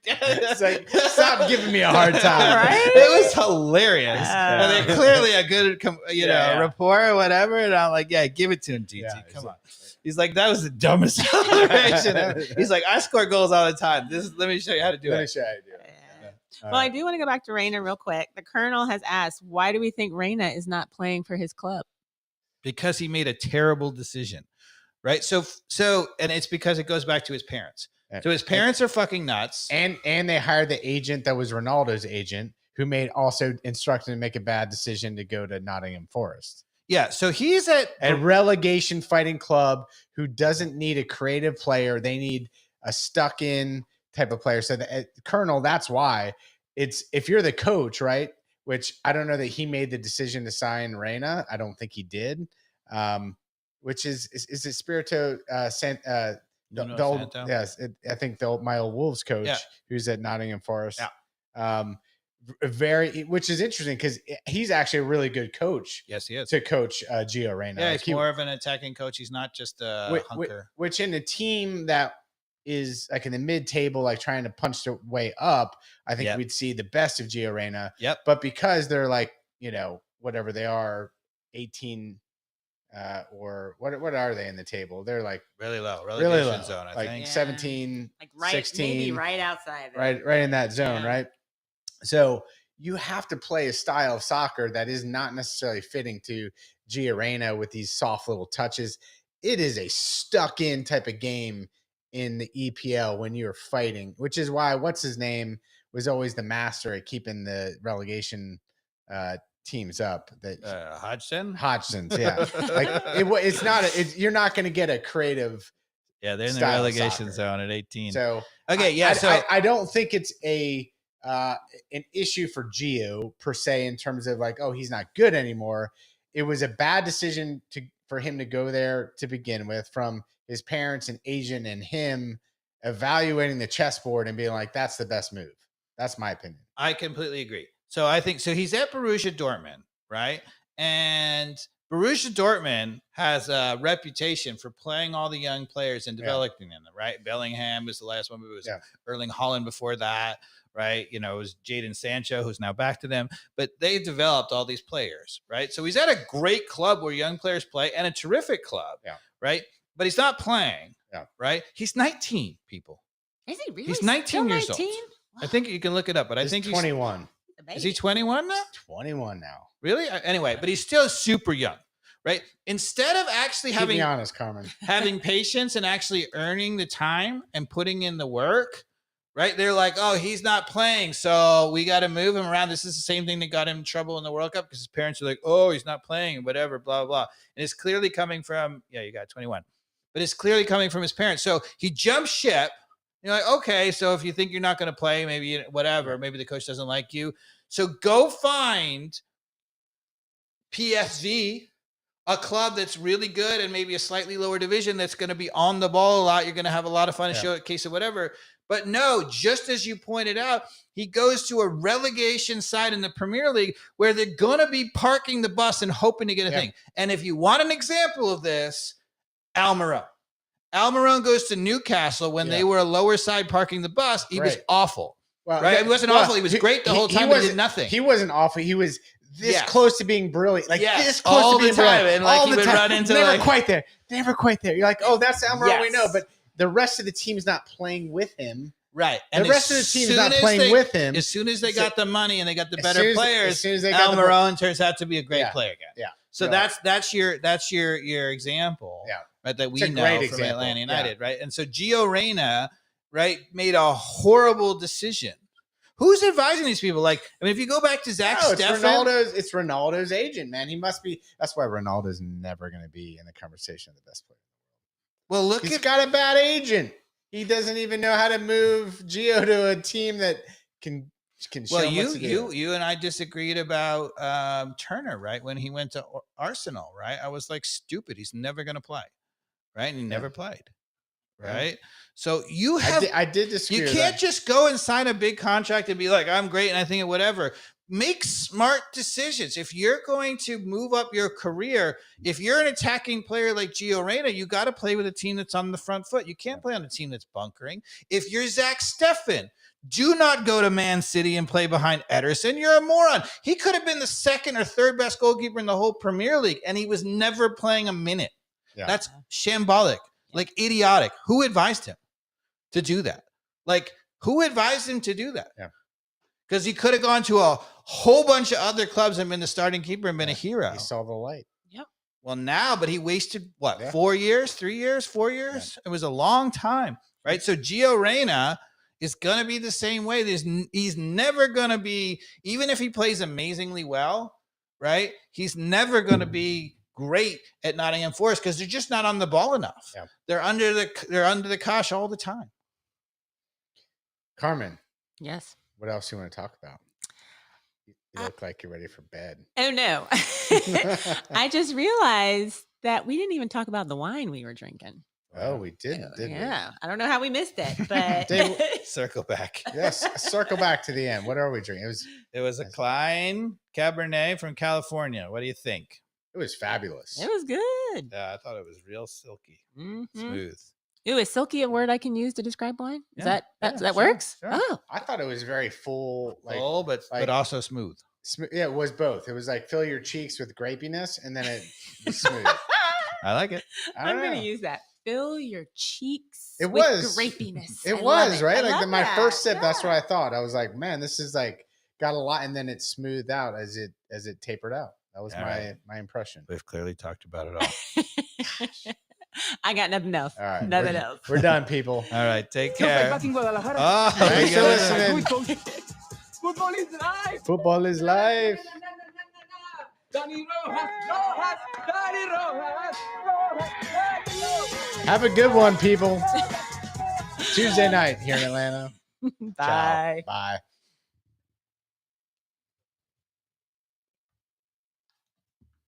stop giving me a hard time. Right? It was hilarious. And they're clearly a good, rapport or whatever. And I'm like, yeah, give it to him, Gigi. Come on. He's like, that was the dumbest celebration ever. He's like, I score goals all the time. Let me show you how to do it. Let me show you how to do it. Well, I do want to go back to Reyna real quick. The Colonel has asked, why do we think Reyna is not playing for his club? Because he made a terrible decision. Right. So, and it's because it goes back to his parents. So his parents are fucking nuts. And they hired the agent that was Ronaldo's agent, who also instructed him to make a bad decision to go to Nottingham Forest. Yeah. So he's at a relegation fighting club who doesn't need a creative player. They need a stuck in type of player. So the Colonel, that's why if you're the coach, right? Which I don't know that he made the decision to sign Reyna. I don't think he did. Which is it Spirito Santo? Yes, I think my old Wolves coach, who's at Nottingham Forest. Yeah. Which is interesting because he's actually a really good coach. Yes, he is. To coach Gio Reyna. Yeah, he's more of an attacking coach. He's not just a hunker. Which in a team that is like in the mid-table, like trying to punch their way up, I think we'd see the best of Gio Reyna. Yep. But because they're like, whatever they are, 18 or what are they in the table? They're like really low, relegation zone, I think 17, like 16, maybe right outside, right in that zone, right? So you have to play a style of soccer that is not necessarily fitting to Gio Reyna with these soft little touches. It is a stuck in type of game in the EPL when you're fighting, which is why what's his name was always the master at keeping the relegation teams up. That Hodgson's, yeah. Like it's not. You're not going to get a creative. Yeah, they're in the relegation zone at 18. So okay, yeah. I don't think it's an issue for Gio per se in terms of like, oh, he's not good anymore. It was a bad decision for him to go there to begin with, from his parents and agent and him evaluating the chessboard and being like, that's the best move. That's my opinion. I completely agree. So I think he's at Borussia Dortmund, right? And Borussia Dortmund has a reputation for playing all the young players and developing them, right? Bellingham was the last one. It was Erling Haaland before that, right? It was Jadon Sancho, who's now back to them. But they developed all these players, right? So he's at a great club where young players play, and a terrific club, right? But he's not playing, right? He's 19, people. Is he really? He's 19 years old. Wow. I think you can look it up, but I think he's 21. Is he 21 now? 21 now. Really? Anyway, but he's still super young, right? Instead of actually Keep me honest, Carmen. having patience and actually earning the time and putting in the work, right? They're like, oh, he's not playing, so we got to move him around. This is the same thing that got him in trouble in the World Cup because his parents are like, oh, he's not playing, whatever, blah, blah. And it's clearly coming from, you got 21. But it's clearly coming from his parents. So he jumps ship. You're like, okay, so if you think you're not going to play, maybe whatever, maybe the coach doesn't like you. So go find PSV, a club that's really good and maybe a slightly lower division that's going to be on the ball a lot. You're going to have a lot of fun, showcase or whatever. But no, just as you pointed out, he goes to a relegation side in the Premier League where they're going to be parking the bus and hoping to get a thing. And if you want an example of this, Almiron. Almiron goes to Newcastle when they were a lower side parking the bus. He was awful. Well, right? It wasn't awful. He was great the whole time. He did nothing. He wasn't awful. He was this close to being brilliant. Like this close all to being the time. brilliant. And like all he the would time. run into Never quite there. Never quite there. You're like, oh, that's Almiron we know. But the rest of the team's not playing with him. Right. And the rest of the team's not playing with him. As soon as they got the money and they got the better players, as soon as they got Almiron turns out to be a great player again. Yeah. So that's your example. Yeah. Right, that we know from Atlanta United, right? And so Gio Reyna, right, made a horrible decision. Who's advising these people? Like, I mean, if you go back to Zach Steffen, it's Ronaldo's agent, man. He must be. That's why Ronaldo's never going to be in the conversation of the best player. Well, he's got a bad agent. He doesn't even know how to move Gio to a team that can. Well, you and I disagreed about Turner, right? When he went to Arsenal, right? I was like, stupid. He's never going to play, right? And he never played, right? So you have. I did disagree. You can't just go and sign a big contract and be like, I'm great and I think whatever. Make smart decisions. If you're going to move up your career, if you're an attacking player like Gio Reyna, you got to play with a team that's on the front foot. You can't play on a team that's bunkering. If you're Zach Steffen, do not go to Man City and play behind Ederson. You're a moron. He could have been the second or third best goalkeeper in the whole Premier League, and he was never playing a minute. Yeah. That's shambolic, like idiotic. Who advised him to do that? Like, who advised him to do that? Yeah. Because he could have gone to a whole bunch of other clubs and been the starting keeper and been a hero. He saw the light. Yep. Well, now, but he wasted, 4 years, 3 years, 4 years? Yeah. It was a long time, right? So Gio Reyna is going to be the same way. He's never going to be, even if he plays amazingly well, right? He's never going to be great at Nottingham Forest because they're just not on the ball enough. Yeah. They're under the cosh all the time. Carmen. Yes. What else you want to talk about? You look like you're ready for bed. Oh, no. I just realized that we didn't even talk about the wine we were drinking. Oh, we did, didn't we? Yeah. I don't know how we missed it, but Dave, circle back. Yes, circle back to the end. What are we drinking? It was a Klein Cabernet from California. What do you think? It was fabulous. It was good. Yeah, I thought it was real silky, smooth. Ooh, is silky a word I can use to describe wine? Is that sure, works? Sure. Oh, I thought it was very full, but also smooth. Yeah, it was both. It was like fill your cheeks with grapiness, and then it was smooth. I like it. I'm going to use that. Fill your cheeks with grapiness. It was, right? Like my first sip, that's what I thought. I was like, man, this is like got a lot, and then it smoothed out as it tapered out. That was my impression. We've clearly talked about it all. I got nothing else. All right, nothing else. We're done, people. All right, take care. Thanks for listening. Football is life. Football is life. Danny Rojas, Danny Rojas. Have a good one, people. Tuesday night here in Atlanta. Bye. Ciao. Bye.